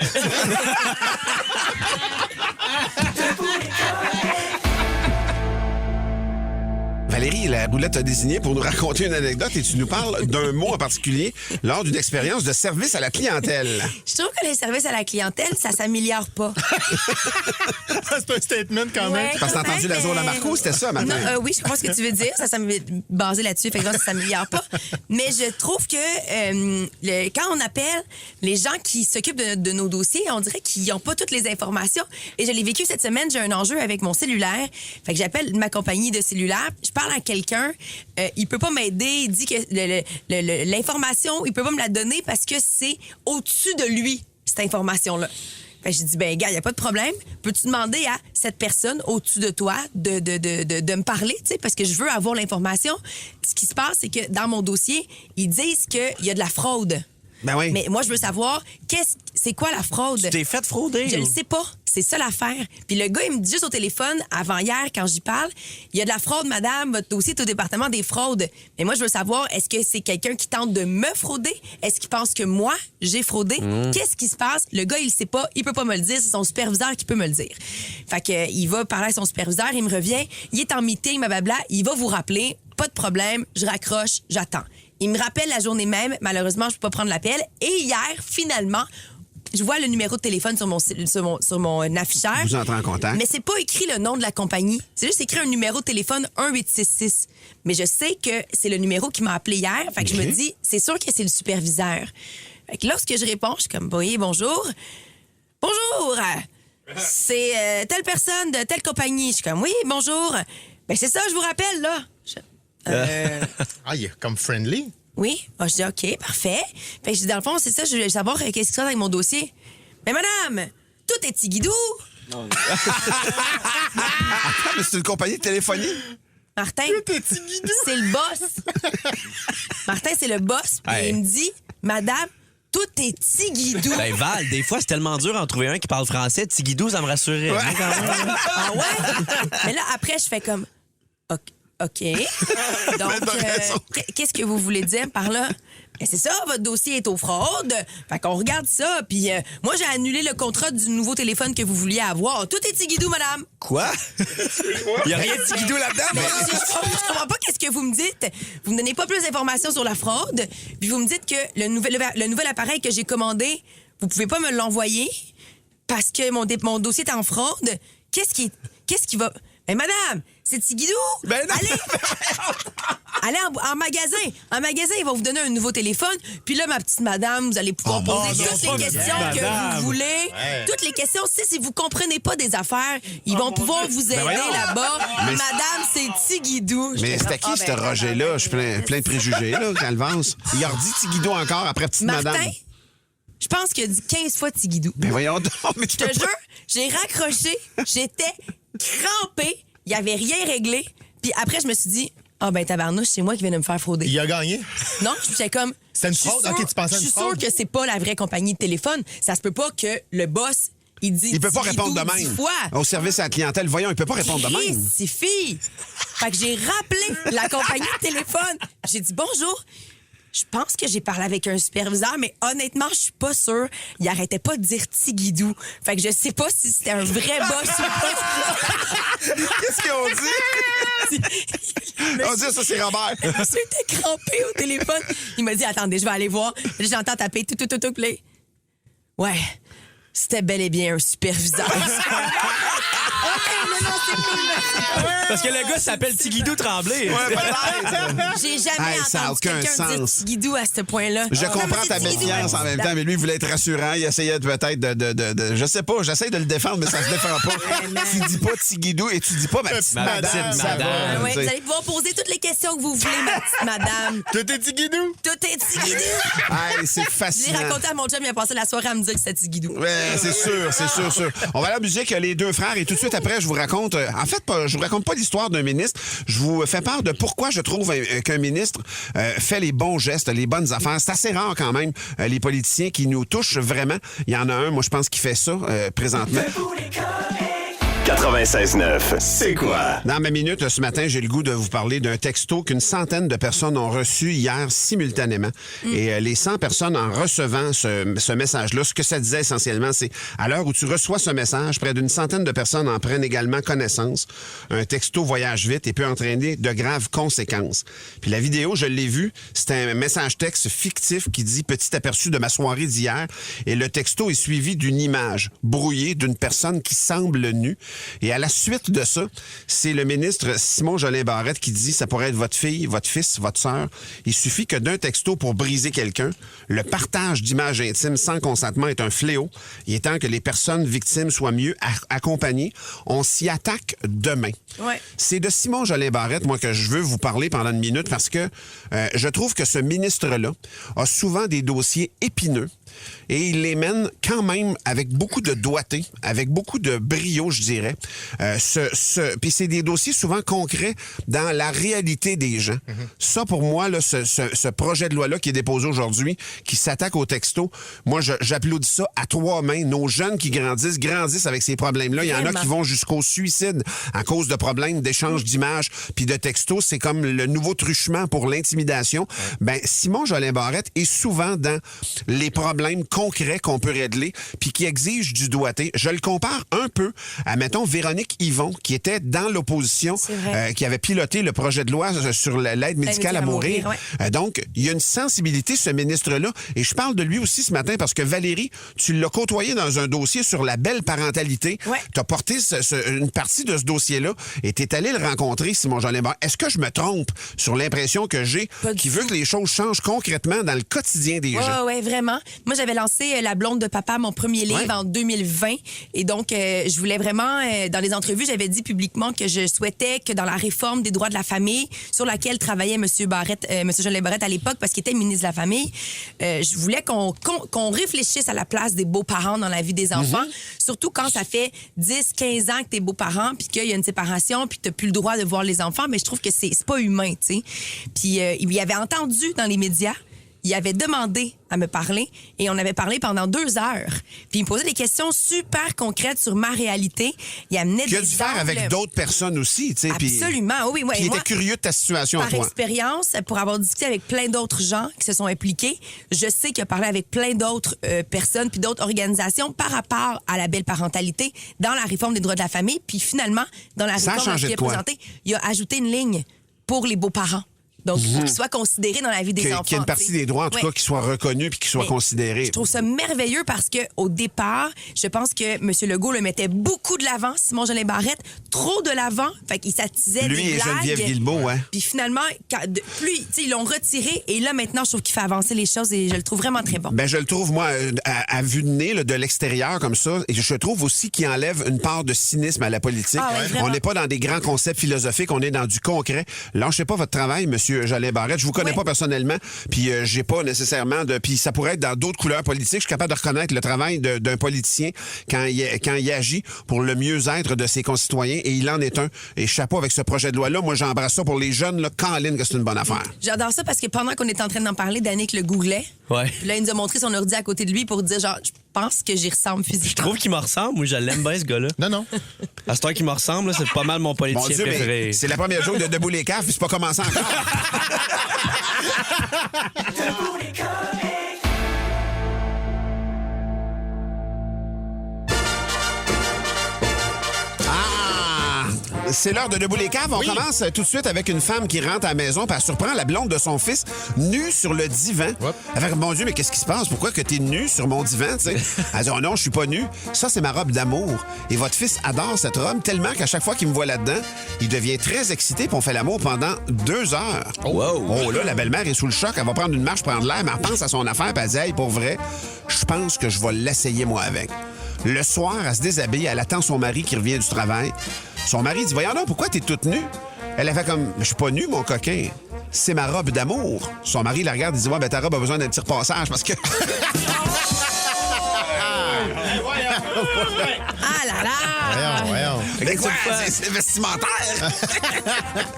Valérie, la boulette a désigné pour nous raconter une anecdote et tu nous parles d'un mot en particulier lors d'une expérience de service à la clientèle. Je trouve que les services à la clientèle, ça s'améliore pas. C'est un statement quand même. Parce que t'as entendu la zone à Marco, c'était ça, matin. Non, oui, je comprends ce que tu veux dire. Ça m'est basé là-dessus. Fait que ça s'améliore pas. Mais je trouve que quand on appelle les gens qui s'occupent de nos dossiers, on dirait qu'ils n'ont pas toutes les informations. Et je l'ai vécu cette semaine. J'ai un enjeu avec mon cellulaire. Fait que j'appelle ma compagnie de cellulaire. Je parle à quelqu'un. Il peut pas m'aider. Il dit que l'information, il peut pas me la donner parce que c'est au-dessus de lui, cette information-là. Fait que j'ai dit, ben gars, il n'y a pas de problème. Peux-tu demander à cette personne au-dessus de toi de me parler, tu sais, parce que je veux avoir l'information. Ce qui se passe, c'est que dans mon dossier, ils disent qu'il y a de la fraude. Ben oui. Mais moi, je veux savoir, c'est quoi la fraude? Tu t'es fait frauder? Je le sais pas. C'est ça l'affaire. Puis le gars, il me dit juste au téléphone, avant hier, quand j'y parle, il y a de la fraude, madame, votre dossier est au département des fraudes. Mais moi, je veux savoir, est-ce que c'est quelqu'un qui tente de me frauder? Est-ce qu'il pense que moi, j'ai fraudé? Qu'est-ce qui se passe? Le gars, il sait pas, il peut pas me le dire, c'est son superviseur qui peut me le dire. Fait que, il va parler à son superviseur, il me revient, il est en meeting, blablabla, il va vous rappeler, pas de problème, je raccroche, j'attends. Il me rappelle la journée même, malheureusement, je peux pas prendre l'appel. Et hier, finalement, je vois le numéro de téléphone sur mon afficheur. Vous entrez en contact. Mais c'est pas écrit le nom de la compagnie. C'est juste écrit un numéro de téléphone 1866. Mais je sais que c'est le numéro qui m'a appelé hier. Fait que je me dis, c'est sûr que c'est le superviseur. Fait que lorsque je réponds, je suis comme, oui, bonjour. Bonjour! C'est telle personne de telle compagnie. Je suis comme, oui, bonjour. Ben c'est ça, je vous rappelle, là. Ah, il est comme friendly. Oui. Ah, je dis, OK, parfait. Fait que je dis, dans le fond, c'est ça, je voulais savoir qu'est-ce qui se passe avec mon dossier. Mais madame, tout est tigidou. Attends, mais c'est une compagnie de téléphonie. Martin, c'est le boss. Martin, c'est le boss. Puis il me dit, madame, tout est tigidou. Ben Val, des fois, c'est tellement dur d'en trouver un qui parle français. Tigidou, ça me rassurait. Ouais. Hein, quand même. Ah ouais? Mais là, après, je fais comme, OK. Donc, qu'est-ce que vous voulez dire par là? Ben c'est ça, votre dossier est aux fraudes. Fait qu'on regarde ça. Puis moi, j'ai annulé le contrat du nouveau téléphone que vous vouliez avoir. Tout est tigidou, madame. Quoi? Il n'y a rien de tigidou là-dedans. Mais je comprends pas qu'est-ce que vous me dites. Vous me donnez pas plus d'informations sur la fraude. Puis vous me dites que le nouvel appareil que j'ai commandé, vous pouvez pas me l'envoyer parce que mon dossier est en fraude. Qu'est-ce qui va... Mais madame, c'est tigidou. Ben non. Allez en magasin. En magasin, ils vont vous donner un nouveau téléphone. Puis là, ma petite madame, vous allez pouvoir poser toutes les questions que vous voulez. Ouais. Toutes les questions. Si vous comprenez pas des affaires, ils vont pouvoir vous aider là-bas. Madame, c'est tigidou. Mais c'était qui, ce Roger-là? Je suis plein de préjugés, là, Calvance. Il a redit tigidou encore après petite madame. Martin, je pense qu'il a dit 15 fois tigidou. Mais voyons donc. Mais je te jure, j'ai raccroché. J'étais crampée. Il n'y avait rien réglé. Puis après, je me suis dit, ben tabarnouche, c'est moi qui viens de me faire frauder. Il a gagné? Non, j'étais comme... C'est une fraude? OK, tu pensais à une fraude? Je suis sûre que c'est pas la vraie compagnie de téléphone. Ça se peut pas que le boss, il dit... Il peut pas répondre de même. Au service à la clientèle, voyons, il peut pas répondre de même. C'est fille. Fait que j'ai rappelé la compagnie de téléphone. J'ai dit, bonjour. Je pense que j'ai parlé avec un superviseur, mais honnêtement, je suis pas sûre. Il arrêtait pas de dire tigidou. Fait que je sais pas si c'était un vrai boss ou pas. Qu'est-ce qu'ils ont dit? On dit ça, c'est Robert. J'étais crampé au téléphone. Il m'a dit, attendez, je vais aller voir. J'entends taper tout. Ouais, c'était bel et bien un superviseur. OK, non, c'est cool, merci. Parce que le gars s'appelle Tigidou Tremblay. Ouais, peut-être. J'ai jamais Hey, ça a entendu aucun quelqu'un dire sens. Tigidou à ce point-là. Je comprends ta méfiance en même temps, mais lui, il voulait être rassurant. Il essayait peut-être de je sais pas, j'essaie de le défendre, mais ça se défend pas. Tu dis pas Tigidou et tu dis pas ma petite Ma madame. petite ça madame. va, Ouais, tu vous sais. allez pouvoir poser toutes les questions que vous voulez, ma petite madame. Tout est Tigidou. Tout est Tigidou. Hey, c'est Je l'ai fascinant. raconté à mon chum, il a passé la soirée à me dire que c'était Tigidou. Ouais, c'est sûr. On va à la musique, les deux frères, et tout de suite après, je vous raconte... en fait, je vous raconte pas l'histoire d'un ministre. Je vous fais part de pourquoi je trouve qu'un ministre fait les bons gestes, les bonnes affaires. C'est assez rare quand même, les politiciens qui nous touchent vraiment. Il y en a un, moi, je pense, qui fait ça présentement. 96.9, c'est quoi? Dans ma minute, ce matin, j'ai le goût de vous parler d'un texto qu'une centaine de personnes ont reçu hier simultanément. Et les 100 personnes en recevant ce message-là, ce que ça disait essentiellement, c'est à l'heure où tu reçois ce message, près d'une centaine de personnes en prennent également connaissance. Un texto voyage vite et peut entraîner de graves conséquences. Puis la vidéo, je l'ai vue, c'est un message texte fictif qui dit « Petit aperçu de ma soirée d'hier ». Et le texto est suivi d'une image brouillée d'une personne qui semble nue. Et à la suite de ça, c'est le ministre Simon Jolin Barrette qui dit « Ça pourrait être votre fille, votre fils, votre sœur. Il suffit que d'un texto pour briser quelqu'un. Le partage d'images intimes sans consentement est un fléau. Il est temps que les personnes victimes soient mieux accompagnées. On s'y attaque demain. Ouais. » C'est de Simon Jolin Barrette, moi, que je veux vous parler pendant une minute parce que je trouve que ce ministre-là a souvent des dossiers épineux. Et il les mène quand même avec beaucoup de doigté, avec beaucoup de brio, je dirais. Puis c'est des dossiers souvent concrets dans la réalité des gens. Ça, pour moi, là, ce projet de loi-là qui est déposé aujourd'hui, qui s'attaque au texto, moi, j'applaudis ça à trois mains. Nos jeunes qui grandissent avec ces problèmes-là. Il y en a qui vont jusqu'au suicide à cause de problèmes d'échange d'images puis de textos. C'est comme le nouveau truchement pour l'intimidation. Ben, Simon Jolin Barrette est souvent dans les problèmes concrets qu'on peut régler puis qui exigent du doigté. Je le compare un peu à, mettons, Véronique Yvon, qui était dans l'opposition, qui avait piloté le projet de loi sur l'aide médicale à mourir. Ouais. Donc, il y a une sensibilité, ce ministre-là, et je parle de lui aussi ce matin parce que Valérie, tu l'as côtoyé dans un dossier sur la belle parentalité. Ouais. Tu as porté une partie de ce dossier-là et tu es allé le rencontrer, Simon Jolin Barrette. Est-ce que je me trompe sur l'impression que j'ai qui veut que les choses changent concrètement dans le quotidien des gens? Oui, vraiment. Moi, j'avais lancé La blonde de papa, mon premier livre, en 2020. Et donc, je voulais vraiment, dans les entrevues, j'avais dit publiquement que je souhaitais que dans la réforme des droits de la famille, sur laquelle travaillait M. Jolin Barrette à l'époque, parce qu'il était ministre de la Famille, je voulais qu'on réfléchisse à la place des beaux-parents dans la vie des enfants, surtout quand ça fait 10, 15 ans que t'es beaux-parents, puis qu'il y a une séparation, puis que t'as plus le droit de voir les enfants. Mais je trouve que c'est pas humain, tu sais. Puis il avait entendu dans les médias, il avait demandé à me parler et on avait parlé pendant 2 heures. Puis il me posait des questions super concrètes sur ma réalité. Il amenait Qui a des dû faire avec d'autres personnes aussi, tu sais. Absolument, oui. Puis il Moi, était curieux de ta situation à par toi. expérience, pour avoir discuté avec plein d'autres gens qui se sont impliqués, je sais qu'il a parlé avec plein d'autres personnes puis d'autres organisations par rapport à la belle parentalité dans la réforme des droits de la famille. Puis finalement, dans la Ça a réforme changé qu'il de a quoi? présentée, il a ajouté une ligne pour les beaux-parents. Donc, pour qu'ils soient considérés dans la vie des enfants. Qu'il y ait une partie des droits, en tout cas, qui soient reconnus puis qui soient considérés. Je trouve ça merveilleux parce que au départ, je pense que M. Legault le mettait beaucoup de l'avant, Simon Jolin Barrette, trop de l'avant. Fait qu'il s'attisait Lui des et blagues. Geneviève Guilbeault, ouais. Puis finalement, ils l'ont retiré et là, maintenant, je trouve qu'il fait avancer les choses et je le trouve vraiment très bon. Ben, je le trouve, moi, à vue de nez, là, de l'extérieur, comme ça. Et je trouve aussi qu'il enlève une part de cynisme à la politique. Ah ouais, vraiment. On n'est pas dans des grands concepts philosophiques, on est dans du concret. Lâchez pas votre travail, M. Jolin Barrette. Je vous connais pas personnellement, puis j'ai pas nécessairement de... Puis ça pourrait être dans d'autres couleurs politiques. Je suis capable de reconnaître le travail d'un politicien quand il agit pour le mieux-être de ses concitoyens, et il en est un. Et chapeau avec ce projet de loi-là. Moi, j'embrasse ça pour les jeunes, là, Caroline, que c'est une bonne affaire. J'adore ça parce que pendant qu'on était en train d'en parler, Danick le googlait. Ouais. Puis là, il nous a montré son ordi à côté de lui pour dire genre, je pense que j'y ressemble physiquement. Je trouve qu'il me ressemble. Moi, je l'aime bien, ce gars-là. Non. À ce temps qu'il me ressemble, là, c'est pas mal mon politicien Mon Dieu, préféré. mais c'est la première joke de Debout les caves, puis c'est pas commencé encore. C'est l'heure de Debout les caves. On commence tout de suite avec une femme qui rentre à la maison puis elle surprend la blonde de son fils nue sur le divan. Elle fait, mon Dieu, mais qu'est-ce qui se passe? Pourquoi que t'es nue sur mon divan? T'sais? Elle dit, oh non, je suis pas nue. Ça, c'est ma robe d'amour. Et votre fils adore cette robe tellement qu'à chaque fois qu'il me voit là-dedans, il devient très excité puis on fait l'amour pendant 2 heures. Oh là, la belle-mère est sous le choc. Elle va prendre une marche, prendre l'air, mais elle pense à son affaire puis elle dit, hey, pour vrai, je pense que je vais l'essayer moi avec. Le soir, elle se déshabille, elle attend son mari qui revient du travail. Son mari dit, voyons donc, pourquoi t'es toute nue? Elle a fait comme, je suis pas nue, mon coquin. C'est ma robe d'amour. Son mari la regarde et dit, ouais, ben ta robe a besoin d'un petit repassage parce que... Ah là là! Voyons. Mais quoi? C'est vestimentaire!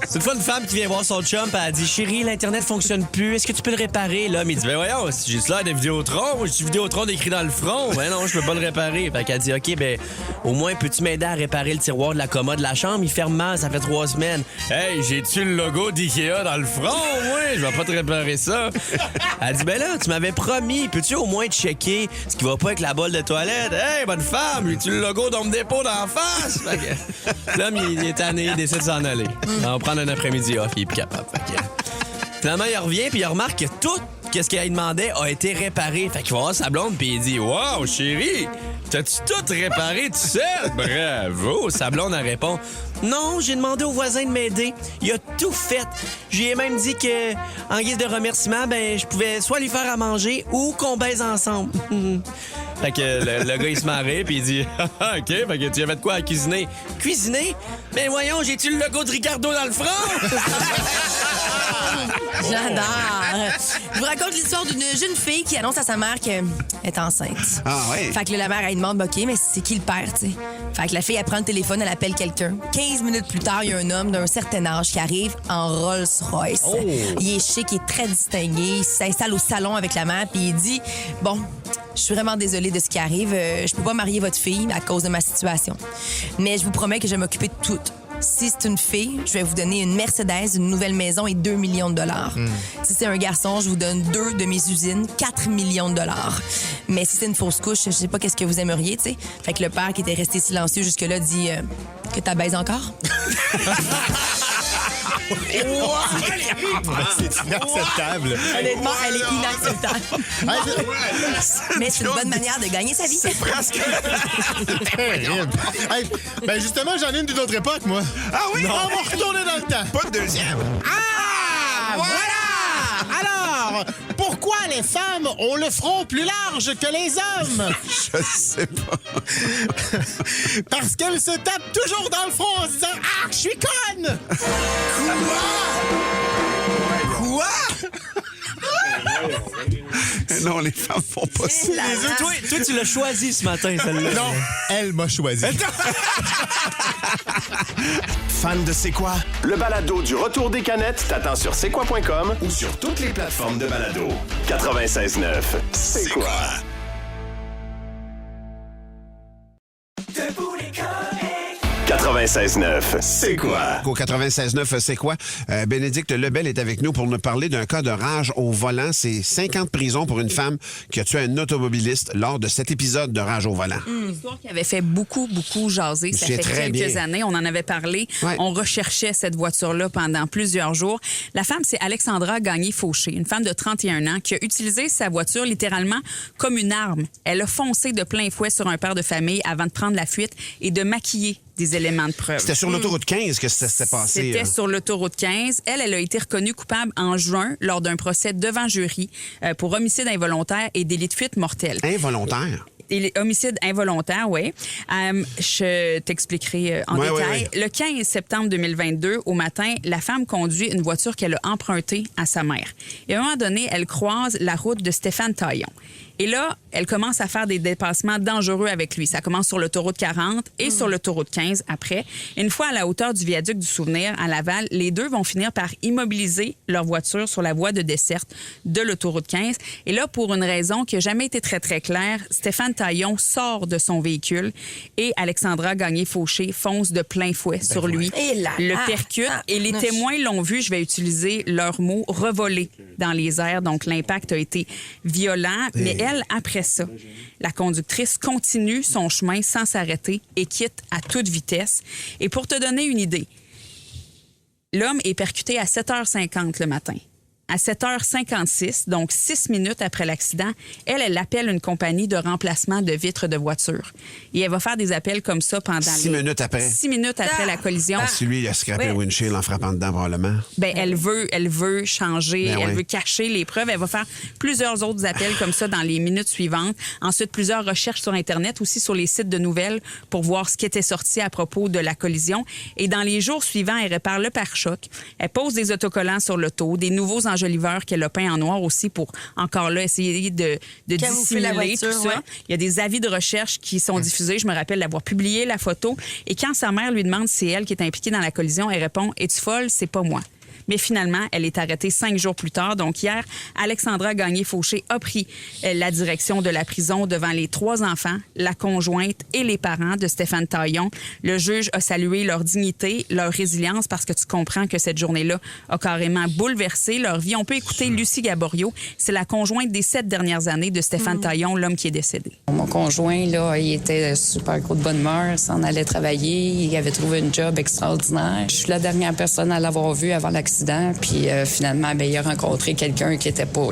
C'est une fois une femme qui vient voir son chum et elle dit, chérie, l'Internet fonctionne plus. Est-ce que tu peux le réparer? L'homme, il dit, ben voyons, si j'ai l'air de Vidéotron, j'ai Vidéotron écrit dans le front. Ben non, je peux pas le réparer. Fait qu'elle dit, OK, ben au moins, peux-tu m'aider à réparer le tiroir de la commode de la chambre? Il ferme mal, ça fait 3 semaines. Hey, j'ai-tu le logo d'IKEA dans le front? Oui, je vais pas te réparer ça. Elle dit, ben là, tu m'avais promis. Peux-tu au moins checker ce qui va pas avec la bolle de toilette? Hey, bonne femme, as-tu le logo d'Home Depot d'en face? L'homme, il est tanné, il décide de s'en aller. On va prendre un après-midi off, il est plus capable. Finalement, il revient puis il remarque que tout ce qu'il demandait a été réparé. Fait qu'il va voir sa blonde puis il dit, wow, chérie, t'as-tu tout réparé tout seul? Bravo! Sa blonde, elle répond, non, j'ai demandé au voisin de m'aider. Il a tout fait. J'ai même dit que, en guise de remerciement, ben, je pouvais soit lui faire à manger ou qu'on baise ensemble. Fait que le gars, il se marrait puis il dit, OK, fait que tu avais de quoi à cuisiner? Cuisiner? Ben voyons, j'ai-tu le logo de Ricardo dans le front? J'adore. Je vous raconte l'histoire d'une jeune fille qui annonce à sa mère qu'elle est enceinte. Ah oui? Fait que là, la mère, elle demande, OK, mais c'est qui le père, tu sais? Fait que la fille, elle prend le téléphone, elle appelle quelqu'un. 15 minutes plus tard, il y a un homme d'un certain âge qui arrive en Rolls-Royce. Oh. Il est chic, il est très distingué. Il s'installe au salon avec la mère, puis il dit, bon, je suis vraiment désolée de ce qui arrive. Je peux pas marier votre fille à cause de ma situation. Mais je vous promets que je vais m'occuper de tout. Si c'est une fille, je vais vous donner une Mercedes, une nouvelle maison et 2 millions de dollars. Si c'est un garçon, je vous donne 2 de mes usines, 4 millions de dollars. Mais si c'est une fausse couche, je sais pas qu'est-ce que vous aimeriez, tu sais. Fait que le père, qui était resté silencieux jusque-là, dit que t'as baise encore? C'est inacceptable. Honnêtement, elle est inacceptable. Mais c'est une bonne manière de gagner sa vie. C'est presque... Terrible. Hey, ben justement, j'en ai une d'une autre époque, moi. Ah oui? On va retourner dans le temps. Pas de deuxième. Ah, voilà! Alors, pourquoi les femmes ont le front plus large que les hommes? Je sais pas. Parce qu'elles se tapent toujours dans le front en se disant « Ah, je suis conne! » Quoi? Non, les femmes font pas ça. Toi, tu l'as choisi ce matin, celle-là. Non, elle m'a choisi. Fan de C'est quoi? Le balado du retour des canettes t'attend sur c'est quoi.com ou sur toutes les plateformes de balado. 96.9, C'est quoi? Debout les comiques. 96.9, C'est quoi? Au 96.9, c'est quoi? Bénédicte Lebel est avec nous pour nous parler d'un cas de rage au volant. C'est 5 ans de prison pour une femme qui a tué un automobiliste lors de cet épisode de rage au volant. Une histoire qui avait fait beaucoup jaser. Ça fait quelques années. On en avait parlé. Ouais. On recherchait cette voiture-là pendant plusieurs jours. La femme, c'est Alexandra Gagné-Fauché, une femme de 31 ans qui a utilisé sa voiture littéralement comme une arme. Elle a foncé de plein fouet sur un père de famille avant de prendre la fuite et de maquiller des éléments de preuve. C'était sur l'autoroute 15 que ça s'est passé. C'était sur l'autoroute 15. Elle a été reconnue coupable en juin lors d'un procès devant jury pour homicide involontaire et délit de fuite mortel. Involontaire? Homicide involontaire, oui. Je t'expliquerai en détail. Oui. Le 15 septembre 2022, au matin, la femme conduit une voiture qu'elle a empruntée à sa mère. Et à un moment donné, elle croise la route de Stéphane Taillon. Et là, elle commence à faire des dépassements dangereux avec lui. Ça commence sur l'autoroute 40 et sur l'autoroute 15 après. Une fois à la hauteur du viaduc du Souvenir à Laval, les deux vont finir par immobiliser leur voiture sur la voie de desserte de l'autoroute 15. Et là, pour une raison qui n'a jamais été très, très claire, Stéphane Taillon sort de son véhicule et Alexandra Gagné-Fauché fonce de plein fouet sur lui, le percute. Et les témoins l'ont vu, je vais utiliser leurs mots, revoler dans les airs. Donc, l'impact a été violent. Mais elle, après ça, la conductrice continue son chemin sans s'arrêter et quitte à toute vitesse. Et pour te donner une idée, l'homme est percuté à 7h50 le matin. À 7h56, donc 6 minutes après l'accident, elle appelle une compagnie de remplacement de vitres de voiture. Et elle va faire des appels comme ça pendant 6 minutes après. 6 minutes après la collision. Si lui, il a scrappé le windshield en frappant dedans, probablement. Ben, elle veut changer, Ben elle ouais. veut cacher les preuves. Elle va faire plusieurs autres appels comme ça dans les minutes suivantes. Ensuite, plusieurs recherches sur Internet, aussi sur les sites de nouvelles pour voir ce qui était sorti à propos de la collision. Et dans les jours suivants, elle répare le pare-choc. Elle pose des autocollants sur l'auto, des nouveaux enjoliveurs qu'elle a peints en noir aussi pour, encore là, essayer de Camoufler la dissimuler voiture, tout ça. ouais. Il y a des avis de recherche qui sont diffusés. Je me rappelle d'avoir publié la photo. Et quand sa mère lui demande si c'est elle qui est impliquée dans la collision, elle répond « Es-tu folle? C'est pas moi. » Mais finalement, elle est arrêtée 5 jours plus tard. Donc hier, Alexandra Gagné-Fauché a pris la direction de la prison devant les 3 enfants, la conjointe et les parents de Stéphane Taillon. Le juge a salué leur dignité, leur résilience, parce que tu comprends que cette journée-là a carrément bouleversé leur vie. On peut écouter Lucie Gaborio. C'est la conjointe des 7 dernières années de Stéphane Taillon, l'homme qui est décédé. Mon conjoint, là, il était super gros de bonne humeur, s'en allait travailler, il avait trouvé un job extraordinaire. Je suis la dernière personne à l'avoir vu avant l'accident, puis finalement, ben, il a rencontré quelqu'un qui était pas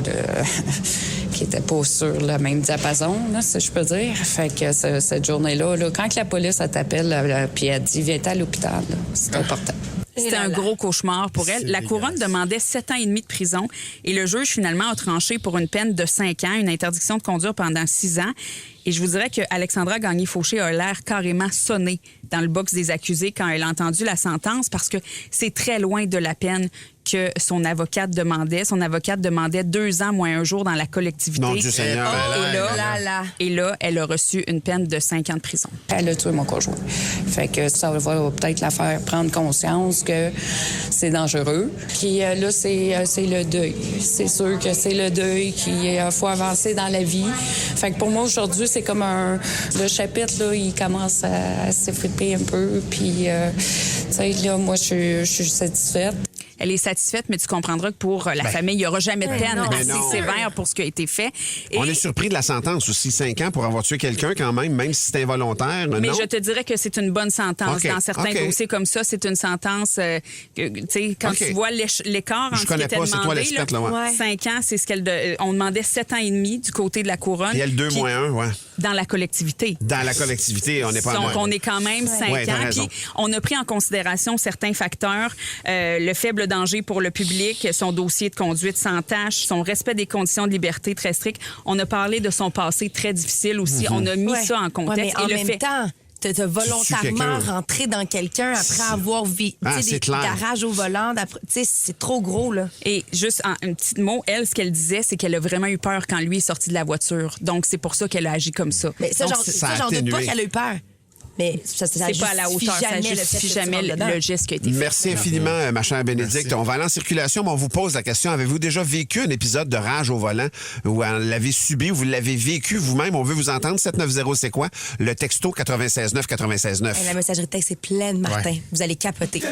sur le même diapason, là, si je peux dire. Fait que cette journée-là, là, quand la police t'appelle, puis elle dit « Viens à l'hôpital », c'est important. C'était un gros cauchemar pour elle. La couronne demandait 7 ans et demi de prison et le juge, finalement, a tranché pour une peine de 5 ans, une interdiction de conduire pendant 6 ans. Et je vous dirais que Alexandra Gagné-Fauché a l'air carrément sonnée dans le box des accusés quand elle a entendu la sentence parce que c'est très loin de la peine que son avocate demandait. Son avocate demandait 2 ans moins 1 jour dans la collectivité. Mon Dieu Seigneur. Et là, elle a reçu une peine de 5 ans de prison. Elle a tué mon conjoint. Fait que ça va peut-être la faire prendre conscience que c'est dangereux. Puis là, c'est le deuil. C'est sûr que c'est le deuil qu'il faut avancer dans la vie. Fait que pour moi, aujourd'hui, c'est comme le chapitre, là, il commence à s'effriter un peu. Puis, tu sais, là, moi, je suis satisfaite. Elle est satisfaite, mais tu comprendras que pour la famille, il n'y aura jamais de peine assez sévère pour ce qui a été fait. Et on est surpris de la sentence aussi, 5 ans pour avoir tué quelqu'un quand même si c'est involontaire. mais non? je te dirais que c'est une bonne sentence. Okay, Dans certains dossiers comme ça, c'est une sentence, tu sais, quand tu vois l'écart entre ce qui était demandé, là, 5 ans, c'est ce on demandait 7 ans et demi du côté de la couronne. Puis elle, 2 moins 1, ouais. Dans la collectivité. Dans la collectivité, on n'est pas... Donc, on est quand même 5 ans. Puis, on a pris en considération certains facteurs, le faible danger pour le public, son dossier de conduite sans tâche, son respect des conditions de liberté très strictes. On a parlé de son passé très difficile aussi. On a mis ça en contexte. Mais en même temps, t'as volontairement rentré dans quelqu'un après avoir des garages au volant. C'est trop gros, là. Et juste un petit mot, elle, ce qu'elle disait, c'est qu'elle a vraiment eu peur quand lui est sorti de la voiture. Donc, c'est pour ça qu'elle a agi comme ça. Mais ça, j'en doute pas qu'elle a eu peur. Mais ça c'est pas à la hauteur, ça justifie jamais le geste qui a été fait. Merci infiniment, ma chère Bénédicte. On va aller en circulation, mais on vous pose la question. Avez-vous déjà vécu un épisode de rage au volant ou l'avez subi ou vous l'avez vécu vous-même? On veut vous entendre. 790, c'est quoi? Le texto 96.9. La messagerie de texte est pleine, Martin. Ouais. Vous allez capoter.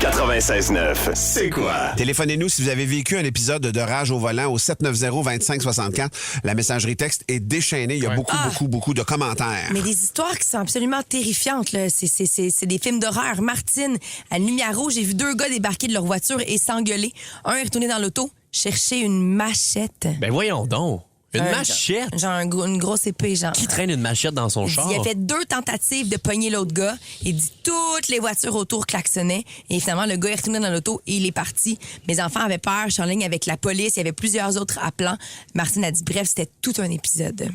96.9, c'est quoi? Téléphonez-nous si vous avez vécu un épisode de rage au volant au 790-2564. La messagerie texte est déchaînée. Il y a beaucoup de commentaires. Mais des histoires qui sont absolument terrifiantes, là. C'est des films d'horreur. Martine, à une lumière rouge, j'ai vu 2 gars débarquer de leur voiture et s'engueuler. Un est retourné dans l'auto, chercher une machette. Ben voyons donc. Une machette? Genre une grosse épée, genre. Qui traîne une machette dans son char? Il a fait 2 tentatives de pogner l'autre gars. Il dit toutes les voitures autour klaxonnaient. Et finalement, le gars est retourné dans l'auto et il est parti. Mes enfants avaient peur. Je suis en ligne avec la police. Il y avait plusieurs autres appelants. Martine a dit, bref, c'était tout un épisode.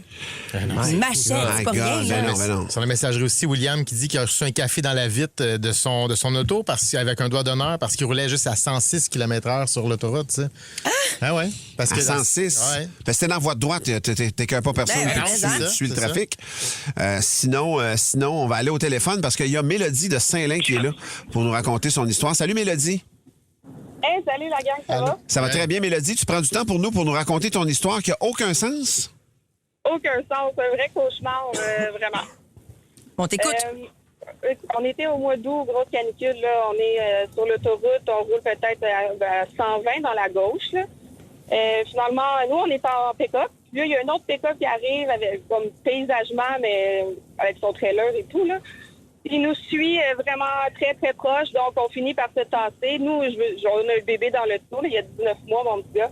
Une machette, c'est pas rien. Non. Sur la messagerie aussi, William qui dit qu'il a reçu un café dans la vitre de son auto avec un doigt d'honneur parce qu'il roulait juste à 106 km/h sur l'autoroute, tu sais. Ah ouais. Parce que 106? Ouais. Parce que t'es dans la voie de droite, t'écœures pas personne, tu suis le trafic. Sinon, on va aller au téléphone parce qu'il y a Mélodie de Saint-Lin qui est là pour nous raconter son histoire. Salut Mélodie. Hey, salut la gang, ça va? Ça va très bien, Mélodie. Tu prends du temps pour nous raconter ton histoire qui a aucun sens? Aucun sens, un vrai cauchemar, vraiment. On t'écoute. On était au mois d'août, grosse canicule, là. On est sur l'autoroute, on roule peut-être à 120 dans la gauche, là. Finalement, nous, on est en pick-up, Puis là, il y a un autre pick-up qui arrive avec comme paysagement, mais avec son trailer et tout, là. Il nous suit vraiment très, très proche, donc on finit par se tasser. Nous, on a un bébé dans le tour, il y a 19 mois, mon petit gars.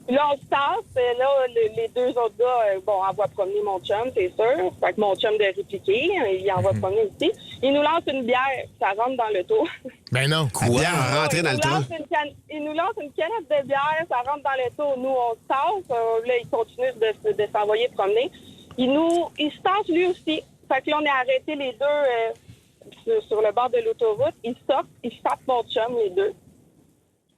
Puis là, on se tasse. Là, les deux autres gars, envoient promener mon chum, c'est sûr. Fait que mon chum de répliquer, il envoie promener aussi. Il nous lance une bière, ça rentre dans le tour. Ben non. La bière rentrée dans le trou. Il nous lance une canette de bière, ça rentre dans le tour. Nous, on se tasse. Là, il continue de s'envoyer promener. Il se tasse lui aussi. Fait que là, on est arrêtés les deux sur le bord de l'autoroute. Ils sortent, ils frappent mon chum, les deux.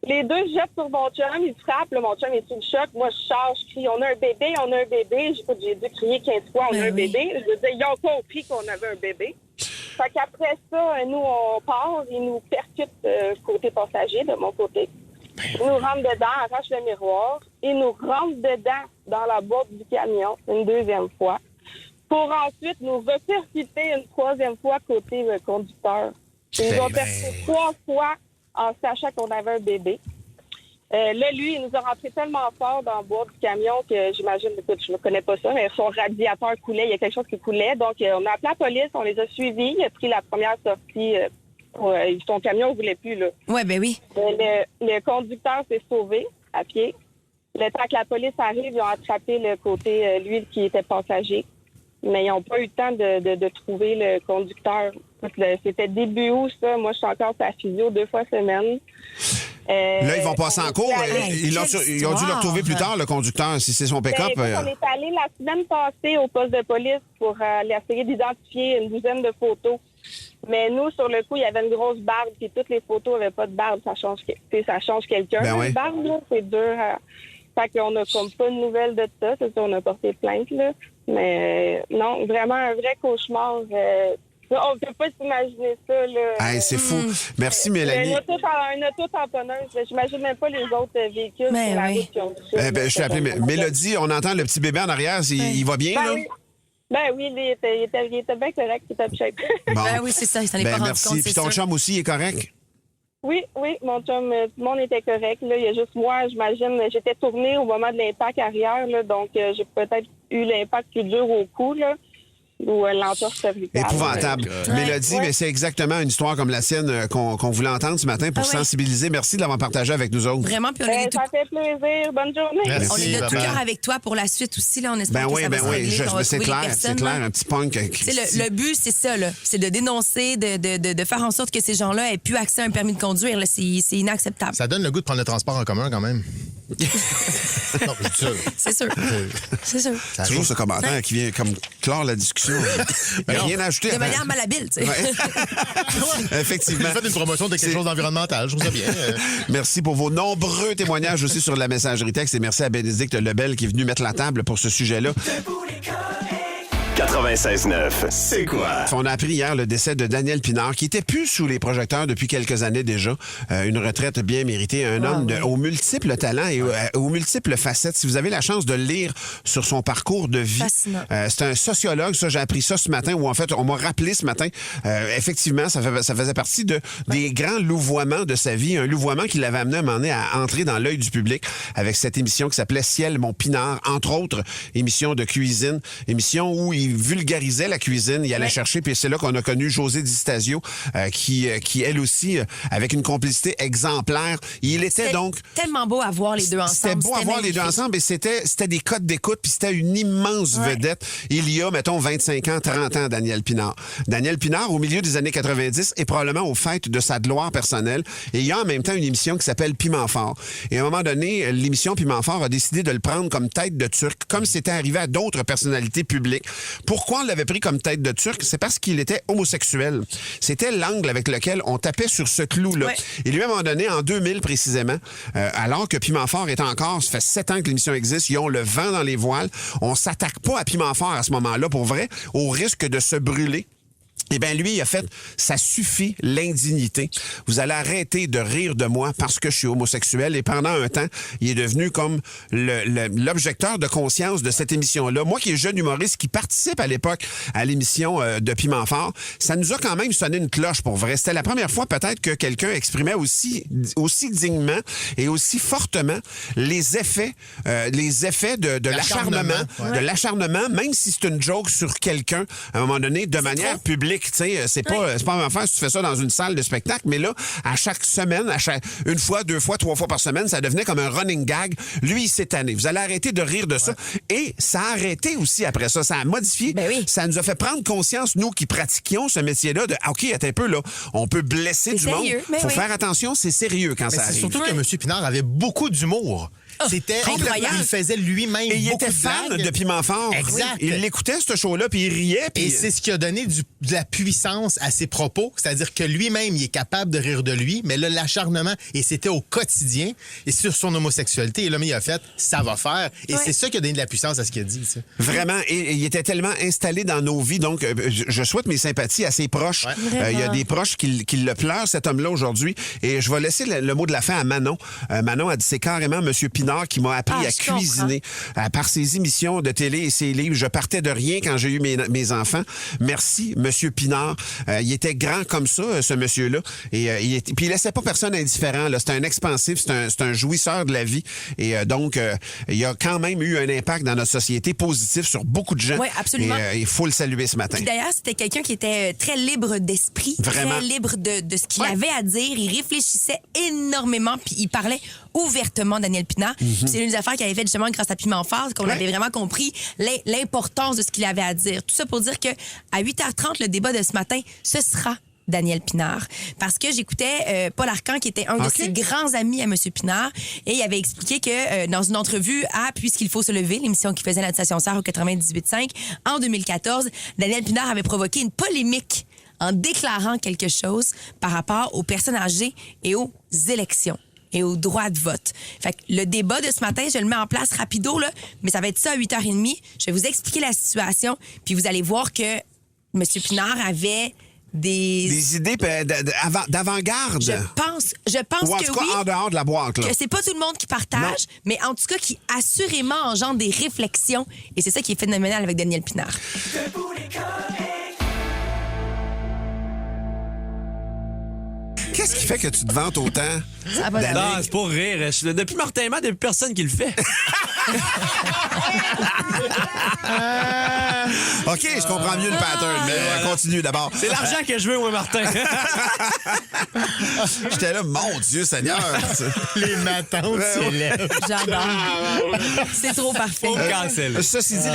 Les deux se jettent sur mon chum, ils frappent. Là, mon chum est sous le choc. Moi, je charge, je crie, on a un bébé, on a un bébé. J'ai dû crier 15 fois, on a un bébé. Je veux dire, ils ont compris qu'on avait un bébé. Fait qu'après ça, nous, on part, ils nous percutent côté passager, de mon côté. Ils nous rentrent dedans, arrachent le miroir. Ils nous rentrent dedans dans la boîte du camion une deuxième fois, pour ensuite nous repercuter une troisième fois côté conducteur. Ils ont percuté 3 fois en sachant qu'on avait un bébé. Là, lui, il nous a rentré tellement fort dans le boîte du camion que j'imagine, écoute, je ne connais pas ça, mais son radiateur coulait, il y a quelque chose qui coulait. Donc, on a appelé la police, on les a suivis. Il a pris la première sortie. Son camion ne voulait plus, là. Oui, ben oui. Le conducteur s'est sauvé à pied. Le temps que la police arrive, ils ont attrapé le côté, lui, qui était passager. Mais ils n'ont pas eu le temps de trouver le conducteur. C'était début août, ça. Moi, je suis encore à la physio 2 fois semaine. Là, ils vont passer en cours. Ils ont dû le retrouver plus tard, le conducteur, si c'est son pick-up. On est allé la semaine passée au poste de police pour essayer d'identifier une douzaine de photos. Mais nous, sur le coup, il y avait une grosse barbe, puis toutes les photos n'avaient pas de barbe. Ça change quelqu'un. Ben oui. Une barbe, là, c'est dur. Fait qu'on n'a comme pas de nouvelles de ça. C'est ça, on a porté plainte, là. Mais non, vraiment un vrai cauchemar. On ne peut pas s'imaginer ça, là. Hey, c'est fou. Merci, Mélanie. Une auto-tamponneuse. J'imagine même pas les autres véhicules sur la route qui ont touché. Je t'ai appelé Mélodie. On entend le petit bébé en arrière. Il va bien, là? Oui. Ben oui, il était bien correct. Il était shape. Bon. Ben oui, c'est ça. Il s'en est pas rendu merci. compte, Puis c'est ton sûr. chum aussi est correct? Oui, mon chum, tout le monde était correct. Là, il y a juste moi, j'imagine, j'étais tournée au moment de l'impact arrière, là, donc j'ai peut-être eu l'impact plus dur au cou, là, ou l'entorse cervicale. Épouvantable. Mélodie, mais c'est exactement une histoire comme la sienne qu'on voulait entendre ce matin pour sensibiliser. Merci de l'avoir partagé avec nous autres. Vraiment, puis on est Ça fait plaisir. Bonne journée. Merci. on est de tout cœur avec toi pour la suite aussi. Là, on espère que ça va se régler, qu'on va c'est trouver les clair, personnes, c'est clair. là. Un petit punk. Tu sais, le but, c'est ça, là. C'est de dénoncer, de faire en sorte que ces gens-là aient plus accès à un permis de conduire. Là. C'est inacceptable. Ça donne le goût de prendre le transport en commun, quand même. Non, je dis ça. C'est sûr. C'est sûr. Toujours ce commentaire qui vient comme clore la discussion. Rien à ajouter. De manière malhabile, tu sais. Ouais. Effectivement. Vous faites une promotion de quelque chose d'environnemental, je trouve ça bien. Merci pour vos nombreux témoignages aussi sur la messagerie texte et merci à Bénédicte Lebel qui est venu mettre la table pour ce sujet-là. 96.9, c'est quoi? On a appris hier le décès de Daniel Pinard, qui était plus sous les projecteurs depuis quelques années déjà. Une retraite bien méritée. Un homme aux multiples talents et aux multiples facettes. Si vous avez la chance de le lire sur son parcours de vie. C'est un sociologue, ça, j'ai appris ça ce matin, ou en fait, on m'a rappelé ce matin. Effectivement, ça faisait partie des grands louvoiements de sa vie. Un louvoiement qui l'avait amené à un moment donné à entrer dans l'œil du public avec cette émission qui s'appelait Ciel, mon Pinard, entre autres, émission de cuisine, émission où il vulgarisait la cuisine, il allait chercher, puis c'est là qu'on a connu José Di Stasio, qui elle aussi, avec une complicité exemplaire. Il était donc... tellement beau à voir les deux ensemble. C'était beau à voir les deux ensemble, et c'était des codes d'écoute, puis c'était une immense vedette. Il y a, mettons, 25 ans, 30 ans, Daniel Pinard. Daniel Pinard, au milieu des années 90, est probablement au fait de sa gloire personnelle, et il y a en même temps une émission qui s'appelle Piment Fort. Et à un moment donné, l'émission Piment Fort a décidé de le prendre comme tête de turc, comme c'était arrivé à d'autres personnalités publiques. Pourquoi on l'avait pris comme tête de turc? C'est parce qu'il était homosexuel. C'était l'angle avec lequel on tapait sur ce clou-là. Ouais. Et lui, à un moment donné, en 2000 précisément, alors que Piment Fort est encore, ça fait 7 ans que l'émission existe, ils ont le vent dans les voiles, on s'attaque pas à Piment Fort à ce moment-là, pour vrai, au risque de se brûler. Eh bien, lui, il a fait « Ça suffit, l'indignité. Vous allez arrêter de rire de moi parce que je suis homosexuel. » Et pendant un temps, il est devenu comme l'objecteur de conscience de cette émission-là. Moi qui est jeune humoriste, qui participe à l'époque à l'émission de Piment Fort, ça nous a quand même sonné une cloche pour vrai. C'était la première fois peut-être que quelqu'un exprimait aussi dignement et aussi fortement les effets de l'acharnement. Ouais. De l'acharnement, même si c'est une joke sur quelqu'un, à un moment donné, de manière publique. Tu sais, c'est pas une affaire si tu fais ça dans une salle de spectacle, mais là, à chaque semaine, une fois, 2 fois, 3 fois par semaine, ça devenait comme un running gag. Lui, il s'est tanné. Vous allez arrêter de rire de ça. Et ça a arrêté aussi après ça. Ça a modifié. Ben oui. Ça nous a fait prendre conscience, nous qui pratiquions ce métier-là, de OK, attends un peu, là, on peut blesser C'est du sérieux, monde. mais Faut oui. faire attention, c'est sérieux quand Mais ça c'est arrive. surtout que M. Pinard avait beaucoup d'humour. C'était incroyable. Il faisait lui-même Et il beaucoup était de fan blagues. de Piment Fort. Exact. Il l'écoutait, ce show-là, puis il riait. Puis Et c'est ce qui a donné de la puissance à ses propos. C'est-à-dire que lui-même, il est capable de rire de lui, mais là, l'acharnement, et c'était au quotidien, et sur son homosexualité. Et là, mais il a fait, ça va faire. Et c'est ça qui a donné de la puissance à ce qu'il a dit. Tu sais. Vraiment, et il était tellement installé dans nos vies. Donc, je souhaite mes sympathies à ses proches. Il y a des proches qui le pleurent, cet homme-là, aujourd'hui. Et je vais laisser le mot de la fin à Manon. Manon a dit, c'est carrément M. Pinard qui m'a appris à cuisiner. Par ses émissions de télé et ses livres, je partais de rien quand j'ai eu mes enfants. Merci, M. Pinard. Il était grand comme ça, ce monsieur-là. Et puis il laissait pas personne indifférent. Là. C'était un expansif, c'est un jouisseur de la vie. Et donc, il a quand même eu un impact dans notre société positif sur beaucoup de gens. Oui, absolument. Et il faut le saluer ce matin. Puis d'ailleurs, c'était quelqu'un qui était très libre d'esprit, Vraiment. très libre de ce qu'il avait à dire. Il réfléchissait énormément, puis il parlait ouvertement, Daniel Pinard. C'est une des affaires qu'il avait fait justement grâce à Piment Fort, qu'on avait vraiment compris l'importance de ce qu'il avait à dire. Tout ça pour dire que à 8h30, le débat de ce matin, ce sera Daniel Pinard. Parce que j'écoutais Paul Arcand, qui était un de ses grands amis à M. Pinard, et il avait expliqué que dans une entrevue à Puisqu'il faut se lever, l'émission qu'il faisait à la station Sœur au 98.5, en 2014, Daniel Pinard avait provoqué une polémique en déclarant quelque chose par rapport aux personnes âgées et aux élections et au droit de vote. Fait que le débat de ce matin, je le mets en place rapido, là, mais ça va être ça à 8h30. Je vais vous expliquer la situation, puis vous allez voir que M. Pinard avait des idées d'avant-garde. Je pense Ou en que tout cas, oui. en dehors de la boîte. Là. Que c'est pas tout le monde qui partage, mais en tout cas qui assurément engendre des réflexions. Et c'est ça qui est phénoménal avec Daniel Pinard. Qu'est-ce qui fait que tu te vantes autant? Ça va Daniel? Non, c'est pour rire. Depuis Martin Matt, il n'y a plus personne qui le fait. OK, je comprends mieux le pattern, mais continue d'abord. C'est l'argent que je veux, moi, Martin. J'étais là, mon Dieu Seigneur. Les matantes s'élèvent. J'adore. C'est trop parfait. Cancel. Ceci dit,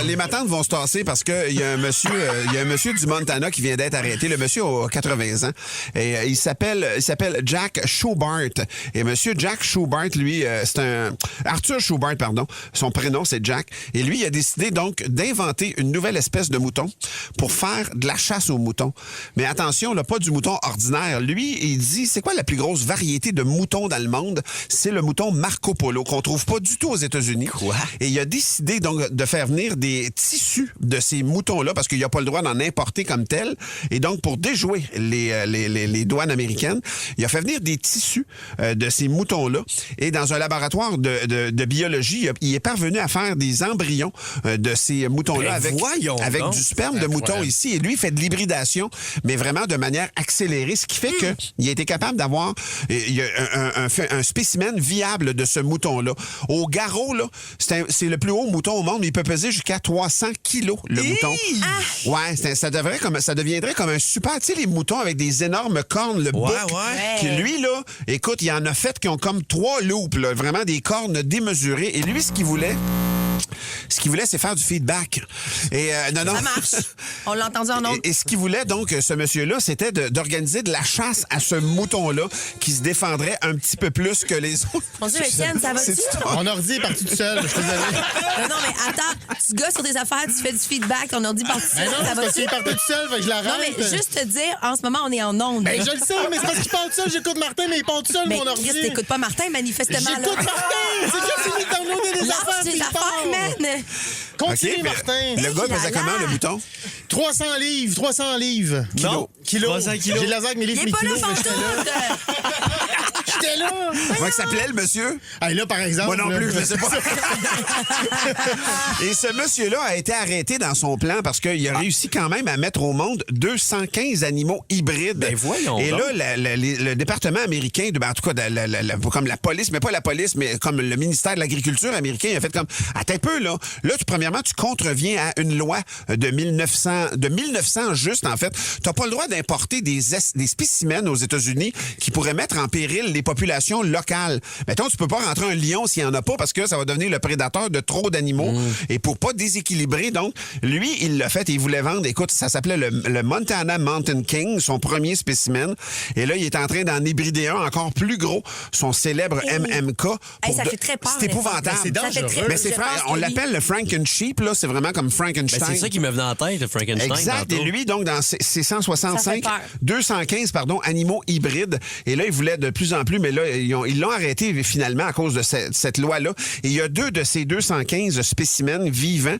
les matantes vont se tasser parce qu'il y a un monsieur du Montana qui vient d'être arrêté. Le monsieur a 80 ans. Et il s'appelle Jack Schubert. Et monsieur Jack Schubert, lui, c'est un... Arthur Schubert, pardon. Son prénom, c'est Jack. Et lui, il a décidé donc d'inventer une nouvelle espèce de mouton pour faire de la chasse aux moutons. Mais attention, là, pas du mouton ordinaire. Lui, il dit, c'est quoi la plus grosse variété de moutons dans le monde? C'est le mouton Marco Polo, qu'on trouve pas du tout aux États-Unis. Quoi? Et il a décidé donc de faire venir des tissus de ces moutons-là, parce qu'il n'a pas le droit d'en importer comme tel. Et donc, pour déjouer les douanes américaines, il a fait venir des tissus de ces moutons-là. Et dans un laboratoire de biologie, il est parvenu à faire des embryons de ces moutons-là avec du sperme de mouton ici. Et lui, il fait de l'hybridation, mais vraiment de manière accélérée, ce qui fait qu'il a été capable d'avoir un spécimen viable de ce mouton-là. Au garrot, là, c'est le plus haut mouton au monde. Il peut peser jusqu'à 300 kilos, le mouton. Ouais, ça deviendrait comme un super... Tu sais, les moutons avec des énormes cornes, le bouc. Qui, lui, là, écoute, il en a fait qui ont comme 3 loupes, là, vraiment des cornes démesurées. Et lui, ce qu'il voulait, c'est faire du feedback. Et Ça marche. On l'a entendu en ondes. Et ce qu'il voulait, donc, ce monsieur-là, c'était d'organiser de la chasse à ce mouton-là qui se défendrait un petit peu plus que les autres. Mon Dieu, Étienne, ça va-tu? Mon ordi est parti tout seul, je suis désolé. Non, mais attends, tu gosses sur tes affaires, tu fais du feedback, ton ordi part tout seul, Non, ça c'est parce va-tu? qu'il est parti tout seul, fait que je l'arrête. Non, mais juste te dire, en ce moment, on est en ondes. Ben, je le sais, mais c'est parce qu'il part tout seul. J'écoute Martin, mais il part tout seul, Mais mon ordi. Chris, t'écoutes pas Martin, manifestement. J'écoute Martin! C'est juste fini de downloader des affaires, puis il part. semaine. Continue, OK, mais Martin. Le gars pesait comment, le bouton? 300 livres. Non. Kilos. 300 kilos. J'ai laser avec mes livres, Il est mes pas là, kilos. mais j'étais là. pantoute. J'étais là. Comment il s'appelait, le monsieur? Hey, là, par exemple. Moi non là, plus, je ne sais pas. Et ce monsieur-là a été arrêté dans son plan parce qu'il a réussi quand même à mettre au monde 215 animaux hybrides. Ben voyons Et donc. là, le département américain, en tout cas, comme la police, mais pas la police, mais comme le ministère de l'Agriculture américain, il a fait comme, attends un peu, là. Là, premièrement, tu contreviens à une loi de 1900 juste, en fait. Tu n'as pas le droit d'importer des spécimens aux États-Unis qui pourraient mettre en péril les populations locales. Mettons, tu peux pas rentrer un lion s'il n'y en a pas parce que ça va devenir le prédateur de trop d'animaux. Et pour pas déséquilibrer, donc, lui, il l'a fait et il voulait vendre. Écoute, ça s'appelait le Montana Mountain King, son premier spécimen. Et là, il est en train d'en hybrider un encore plus gros, son célèbre MMK. Ça fait très peur. C'est épouvantable. C'est dangereux. Mais c'est on l'appelle le Franken-Sheep, là. C'est vraiment comme Frankenstein. Ben, c'est ça qui me venait en tête, le Frankenstein. Exact. tantôt. Et lui, donc, dans ces Ça 165, fait peur. 215, animaux hybrides. Et là, il voulait de plus en plus, mais là, ils l'ont arrêté finalement à cause de cette loi-là. Et il y a 2 de ces 215 spécimens vivants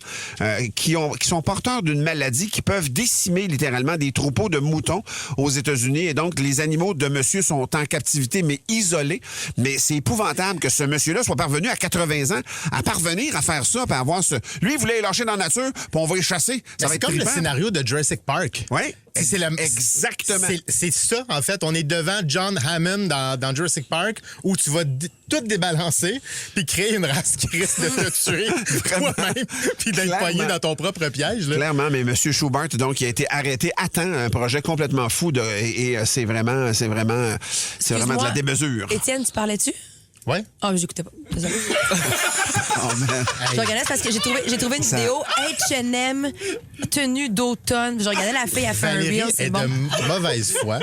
qui sont porteurs d'une maladie qui peuvent décimer littéralement des troupeaux de moutons aux États-Unis. Et donc, les animaux de monsieur sont en captivité, mais isolés. Mais c'est épouvantable que ce monsieur-là soit parvenu à 80 ans à parvenir à faire ça, puis à avoir ce... Lui, il voulait les lâcher dans la nature, puis on va les chasser. Ça va C'est être comme le trippant. scénario de Jurassic Park. Oui. Exactement. C'est ça, en fait. On est devant John Hammond dans Jurassic Park où tu vas tout débalancer puis créer une race qui risque de te tuer toi-même puis d'être Clairement. poigné dans ton propre piège. Là. Clairement, mais M. Schubert, donc, il a été arrêté à temps, un projet complètement fou et c'est vraiment de la démesure. Étienne, tu parlais-tu? Ouais. Ah, mais j'écoutais pas. Désolé. Oh, man. Je regardais parce que j'ai trouvé une vidéo H&M tenue d'automne. Je regardais la fille, elle fait un Valérie reel, c'est est bon. de mauvaise foi.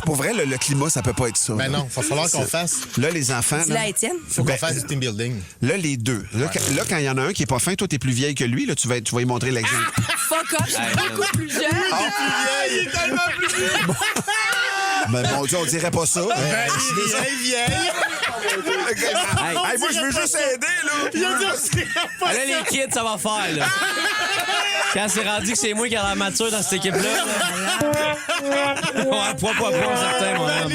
Pour vrai, le climat, ça peut pas être ça. Ben là. non, il va falloir qu'on fasse. Là, les enfants... Dis-la, Étienne. Faut qu'on fasse du team building. Là, les deux. Là, quand il y en a un qui est pas fin, toi, t'es plus vieille que lui, là, tu vas y montrer l'exemple. Fuck off, je suis beaucoup plus jeune. Il est tellement plus vieille. Ben, mon Dieu, on dirait pas ça. Vieille. Hey, moi, je veux juste aider, là. Là, les kids, ça va faire, là. Quand c'est rendu que c'est moi qui ai la mature dans cette équipe-là, là. Point, certain, mon homme.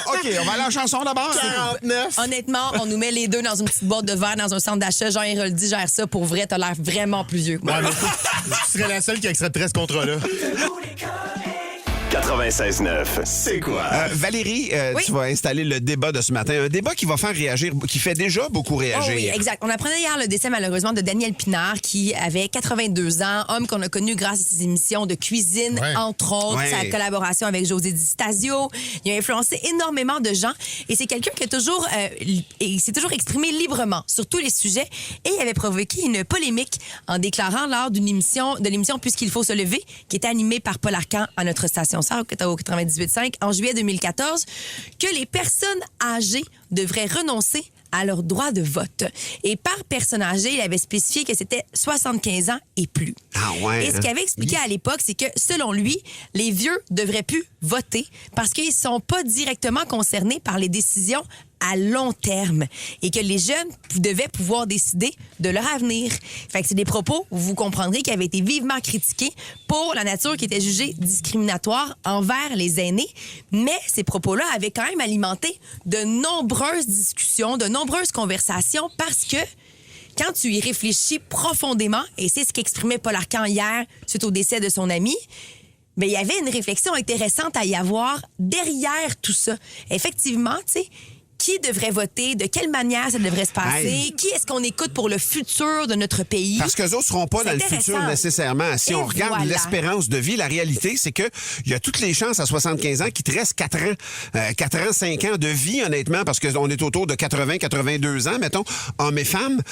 OK, on va aller en chanson d'abord. 49. Honnêtement, on nous met les deux dans une petite boîte de verre dans un centre d'achat. Jean Héroldi gère ça. Pour vrai, t'as l'air vraiment plus vieux que moi. Ouais, mais tu serais la seule qui accepterait ce contrat-là. 96.9, c'est quoi? Valérie, Oui. tu vas installer le débat de ce matin. Un débat qui va faire réagir, qui fait déjà beaucoup Oh réagir. oui, exact. On apprenait hier le décès, malheureusement, de Daniel Pinard, qui avait 82 ans, homme qu'on a connu grâce à ses émissions de cuisine, Ouais. entre autres, Ouais. sa collaboration avec José Di Stasio. Il a influencé énormément de gens et c'est quelqu'un qui a toujours, il s'est toujours exprimé librement sur tous les sujets et il avait provoqué une polémique en déclarant lors de l'émission Puisqu'il faut se lever, qui était animée par Paul Arcand à notre station sœur au 98.5 en juillet 2014, que les personnes âgées devraient renoncer à leur droit de vote. Et par personne âgée, il avait spécifié que c'était 75 ans et plus. Ah ouais, Et ce qu'il avait expliqué à l'époque, c'est que selon lui, les vieux devraient plus voter parce qu'ils sont pas directement concernés par les décisions à long terme et que les jeunes devaient pouvoir décider de leur avenir. Fait que c'est des propos, vous comprendrez, qui avaient été vivement critiqués pour la nature qui était jugée discriminatoire envers les aînés. Mais ces propos-là avaient quand même alimenté de nombreuses discussions, de nombreuses conversations parce que quand tu y réfléchis profondément, et c'est ce qu'exprimait Paul Arcand hier suite au décès de son ami, mais il y avait une réflexion intéressante à y avoir derrière tout ça. Effectivement, tu sais, qui devrait voter, de quelle manière ça devrait se passer, Hey. qui est-ce qu'on écoute pour le futur de notre pays. Parce qu'eux autres seront pas C'est dans le intéressant. futur nécessairement. Si Et on regarde voilà. l'espérance de vie, la réalité, c'est que il y a toutes les chances à 75 ans qu'il te reste 4 ans, 5 ans de vie, honnêtement, parce qu'on est autour de 80, 82 ans, mettons, hommes et femmes.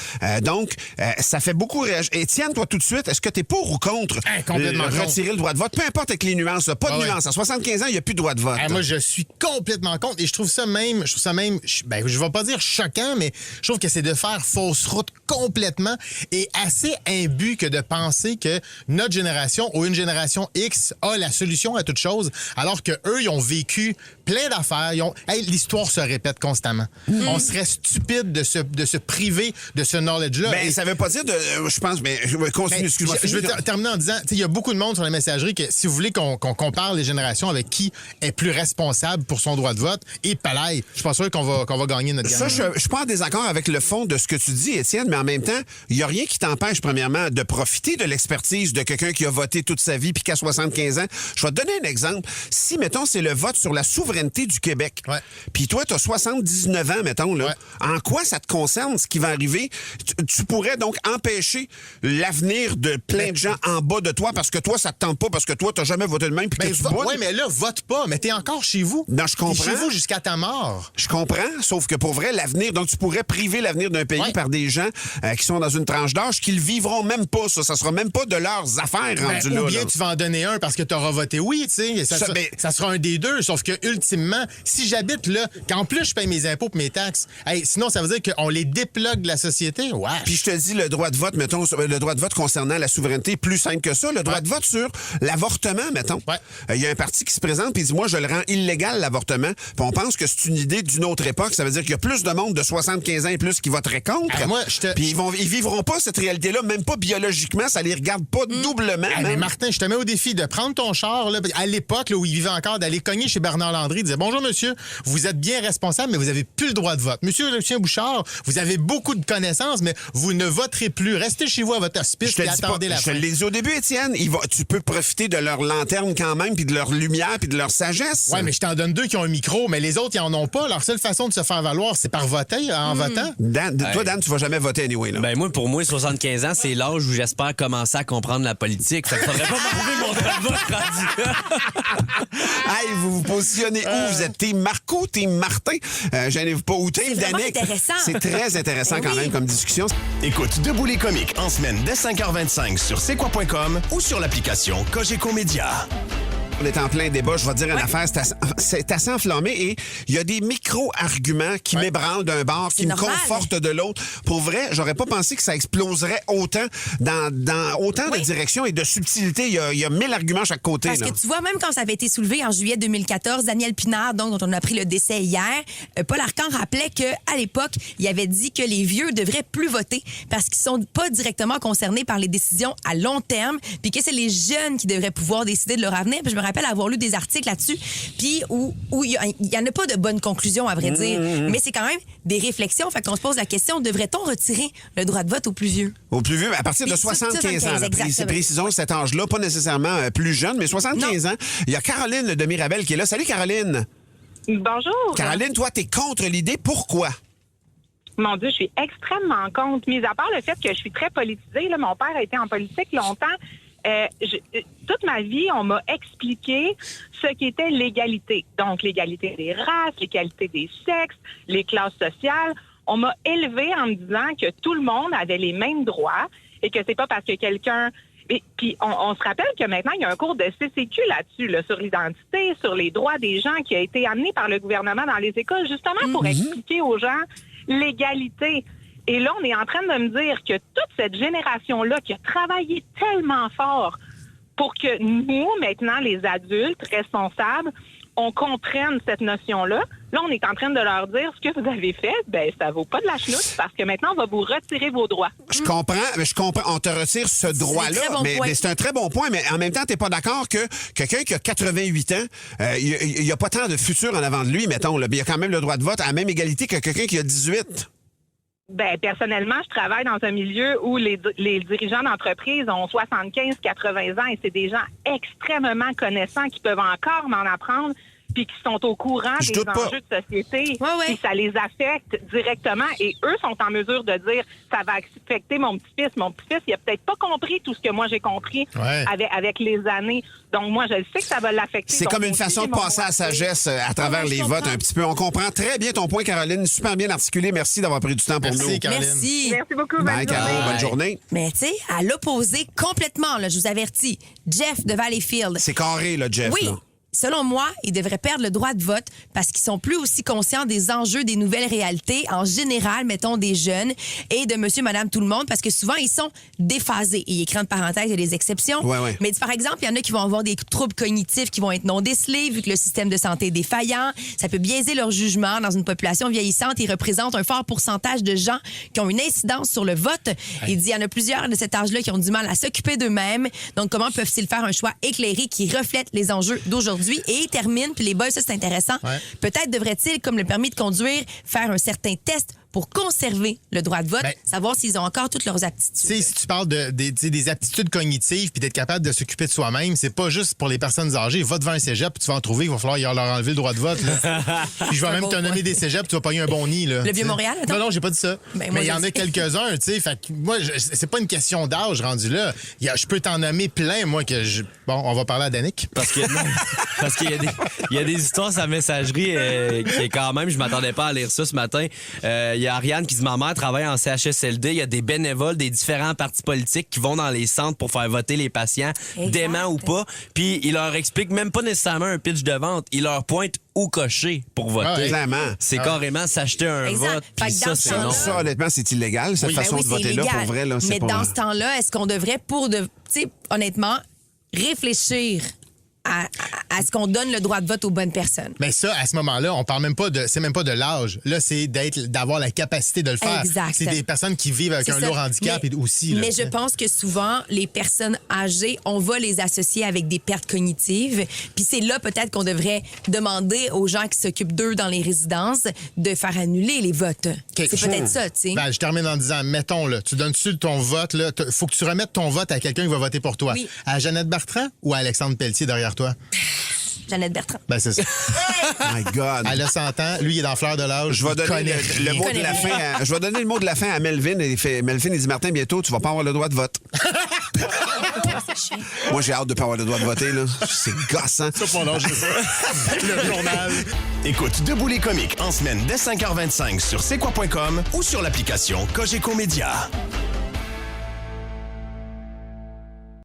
Donc, ça fait beaucoup réagir. Étienne, toi, tout de suite, est-ce que t'es pour ou contre complètement contre. retirer le droit de vote? Peu importe avec les nuances, là, pas de Ah ouais. nuances. À 75 ans, il n'y a plus de droit de vote. Moi, je suis complètement contre et je trouve ça même, je vais pas dire choquant, mais je trouve que c'est de faire fausse route complètement et assez imbu que de penser que notre génération ou une génération X a la solution à toute chose, alors que eux, ils ont vécu plein d'affaires. L'histoire se répète constamment. On serait stupide de se priver de ce knowledge-là. Ben, ça veut pas dire je pense, mais continue, excuse-moi. Je vais terminer en disant, il y a beaucoup de monde sur la messagerie que si vous voulez qu'on compare les générations avec qui est plus responsable pour son droit de vote, et palaille, je suis pas sûr qu'on va gagner notre gagne. Ça, je suis pas en désaccord avec le fond de ce que tu dis, Étienne, mais en même temps, il y a rien qui t'empêche, premièrement, de profiter de l'expertise de quelqu'un qui a voté toute sa vie puis qui a 75 ans. Je vais te donner un exemple. Si, mettons, c'est le vote sur la souveraineté du Québec, puis toi, tu as 79 ans, mettons, là, en quoi ça te concerne, ce qui va arriver? Tu pourrais donc empêcher l'avenir de plein de gens en bas de toi parce que toi, ça te tente pas, parce que toi, tu n'as jamais voté de même puis que tu votes. Oui, mais là, vote pas, mais t'es encore chez vous. Non, je comprends. T'es chez vous jusqu'à ta mort. Je comprends, sauf que pour vrai, l'avenir, donc tu pourrais priver l'avenir d'un pays par des gens qui sont dans une tranche d'âge qui le vivront même pas, ça. Ça sera même pas de leurs affaires rendues là. Ou bien tu vas en donner un parce que tu auras voté oui, tu sais. Ça sera un des deux, sauf que ultimement, si j'habite là, qu'en plus je paye mes impôts et mes taxes, sinon ça veut dire qu'on les déplogue de la société. Ouais. Puis je te dis, le droit de vote, mettons, le droit de vote concernant la souveraineté, plus simple que ça. Le droit de vote sur l'avortement, mettons. Il y a un parti qui se présente puis il dit, moi, je le rends illégal, l'avortement. Puis on pense que c'est une idée d'une autre époque. Ça veut dire qu'il y a plus de monde de 75 ans et plus qui voterait contre. Puis ils vivront pas cette réalité-là, même pas biologiquement. Ça les regarde pas doublement. Mais Martin, je te mets au défi de prendre ton char, là, à l'époque là, où il vivait encore, d'aller cogner chez Bernard Landry, de dire, bonjour monsieur, vous êtes bien responsable, mais vous avez plus le droit de vote. Monsieur Lucien Bouchard, vous avez beaucoup de connaissances, mais vous ne voterez plus. Restez chez vous à votre hospice et attendez la fin. Je te l'ai dit au début, Étienne. Tu peux profiter de leur lanterne quand même, puis de leur lumière, puis de leur sagesse. Oui, mais je t'en donne 2 qui ont un micro, mais les autres, ils en ont pas. Leur seule façon de se faire valoir, c'est par voter, en votant. Toi, Dan, tu vas jamais voter anyway. Là. Ben moi, pour moi, 75 ans, c'est l'âge où j'espère commencer à comprendre la politique. Fait que faudrait pas m'enlever mon droit de vote rendu là. Hey, vous vous positionnez où? Vous êtes team Marco, team Martin? Gênez-vous pas. Ou team Danick? C'est très intéressant quand même comme discussion. Écoute Debout les comiques en semaine dès 5h25 sur c'est-quoi.com ou sur l'application Cogeco Média. On est en plein débat, je vais te dire une affaire, c'est assez enflammé et il y a des micro-arguments qui m'ébranlent d'un bord, qui me confortent de l'autre. Pour vrai, j'aurais pas pensé que ça exploserait autant dans autant de directions et de subtilités. Il y a 1000 arguments à chaque côté. Parce que tu vois, même quand ça avait été soulevé en juillet 2014, Daniel Pinard, donc, dont on a appris le décès hier, Paul Arcand rappelait qu'à l'époque, il avait dit que les vieux devraient plus voter parce qu'ils sont pas directement concernés par les décisions à long terme, puis que c'est les jeunes qui devraient pouvoir décider de leur avenir. Puis je me rappelle avoir lu des articles là-dessus, puis où il y en a pas de bonne conclusion, à vrai dire, mais c'est quand même des réflexions. Fait qu'on se pose la question, devrait-on retirer le droit de vote aux plus vieux? Aux plus vieux, à partir de 75 ans. Précisons cet âge-là, pas nécessairement plus jeune, mais 75 ans. Il y a Caroline de Mirabel qui est là. Salut, Caroline. Bonjour. Caroline, toi, t'es contre l'idée. Pourquoi? Mon Dieu, je suis extrêmement contre. Mis à part le fait que je suis très politisée, là, mon père a été en politique longtemps. Toute ma vie, on m'a expliqué ce qu'était l'égalité. Donc, l'égalité des races, l'égalité des sexes, les classes sociales. On m'a élevée en me disant que tout le monde avait les mêmes droits et que c'est pas parce que quelqu'un... Et puis, on se rappelle que maintenant, il y a un cours de CCQ là-dessus, là, sur l'identité, sur les droits des gens qui a été amené par le gouvernement dans les écoles, justement pour expliquer aux gens l'égalité. Et là, on est en train de me dire que toute cette génération-là qui a travaillé tellement fort pour que nous, maintenant, les adultes responsables, on comprenne cette notion-là. Là, on est en train de leur dire ce que vous avez fait, ben ça vaut pas de la chenoute parce que maintenant, on va vous retirer vos droits. Je comprends. On te retire ce droit-là, mais c'est un très bon point. Mais en même temps, t'es pas d'accord que quelqu'un qui a 88 ans, il y a pas tant de futur en avant de lui, mettons. Là. Il y a quand même le droit de vote à la même égalité que quelqu'un qui a 18. Ben personnellement, je travaille dans un milieu où les dirigeants d'entreprise ont 75-80 ans et c'est des gens extrêmement connaissants qui peuvent encore m'en apprendre puis qui sont au courant des enjeux de société. Puis ça les affecte directement et eux sont en mesure de dire ça va affecter mon petit-fils. Mon petit-fils, il a peut-être pas compris tout ce que moi j'ai compris avec les années. Donc moi, je sais que ça va l'affecter. C'est comme une façon de passer à la sagesse à travers les votes un petit peu. On comprend très bien ton point, Caroline. Super bien articulé. Merci d'avoir pris du temps pour nous. Caroline. Merci beaucoup. Bye, Caro. Bonne journée. Mais tu sais, à l'opposé complètement, là, je vous avertis, Jeff de Valleyfield. C'est carré, là, Jeff. Oui. Là. selon moi, ils devraient perdre le droit de vote parce qu'ils sont plus aussi conscients des enjeux des nouvelles réalités, en général, mettons, des jeunes et de monsieur, madame, tout le monde, parce que souvent, ils sont déphasés. Et il écrit entre parenthèses, il y a des exceptions. Ouais. Mais par exemple, il y en a qui vont avoir des troubles cognitifs qui vont être non décelés, vu que le système de santé est défaillant. Ça peut biaiser leur jugement dans une population vieillissante. Ils représentent un fort pourcentage de gens qui ont une incidence sur le vote. Il dit, il y en a plusieurs de cet âge-là qui ont du mal à s'occuper d'eux-mêmes. Donc, comment peuvent-ils faire un choix éclairé qui reflète les enjeux d'aujourd'hui? Et il termine, puis les boys, ça, c'est intéressant. Ouais. Peut-être devrait-il, comme le permis de conduire, faire un certain test pour conserver le droit de vote, savoir s'ils ont encore toutes leurs aptitudes. Si tu parles des aptitudes cognitives puis d'être capable de s'occuper de soi-même, c'est pas juste pour les personnes âgées. Va devant un cégep puis tu vas en trouver, il va falloir leur enlever le droit de vote. Là. Puis je vais même te nommer des cégeps, tu vas pogner un bon nid. Là, le Vieux-Montréal, attends? Non, j'ai pas dit ça. Mais il y en a quelques-uns, tu sais. Fait que moi, c'est pas une question d'âge rendu là. Je peux t'en nommer plein, moi, que je... Bon, on va parler à Danick. Parce qu'il y a des histoires sur la messagerie qui est quand même, je m'attendais pas à lire ça ce matin. Il y a Ariane qui dit, ma mère travaille en CHSLD. Il y a des bénévoles des différents partis politiques qui vont dans les centres pour faire voter les patients, déments ou pas. Puis ils leur expliquent même pas nécessairement un pitch de vente. Ils leur pointent où cocher pour voter. C'est carrément s'acheter un vote. Puis ça, c'est non. Ça, honnêtement, c'est illégal, cette façon de voter-là, pour vrai. Là, mais dans ce temps-là, est-ce qu'on devrait, honnêtement, réfléchir à ce qu'on donne le droit de vote aux bonnes personnes? Mais ça, à ce moment-là, on parle même pas de l'âge. Là, c'est d'avoir la capacité de le faire. Exact. C'est des personnes qui vivent avec un lourd handicap aussi. Mais je pense que souvent, les personnes âgées, on va les associer avec des pertes cognitives. Puis c'est là peut-être qu'on devrait demander aux gens qui s'occupent d'eux dans les résidences de faire annuler les votes. Okay. C'est peut-être ça, tu sais. Ben, je termine en disant, mettons, là, tu donnes-tu ton vote, là, faut que tu remettes ton vote à quelqu'un qui va voter pour toi. Oui. À Jeannette Bertrand ou à Alexandre Pelletier derrière toi? Jeannette Bertrand. Ben, c'est ça. My God. Elle a 100 ans. Lui, il est dans fleur de l'âge. Je vais donner le mot de la fin. Je vais donner le mot de la fin à Melvin. Melvin, il dit, Martin, bientôt, tu vas pas avoir le droit de vote. Moi, j'ai hâte de pas avoir le droit de voter, là. C'est gossant. Ça, pour l'âge, c'est ça. Le journal. Écoute Debout les comiques en semaine dès 5h25 sur c'est quoi.com ou sur l'application Cogeco Média.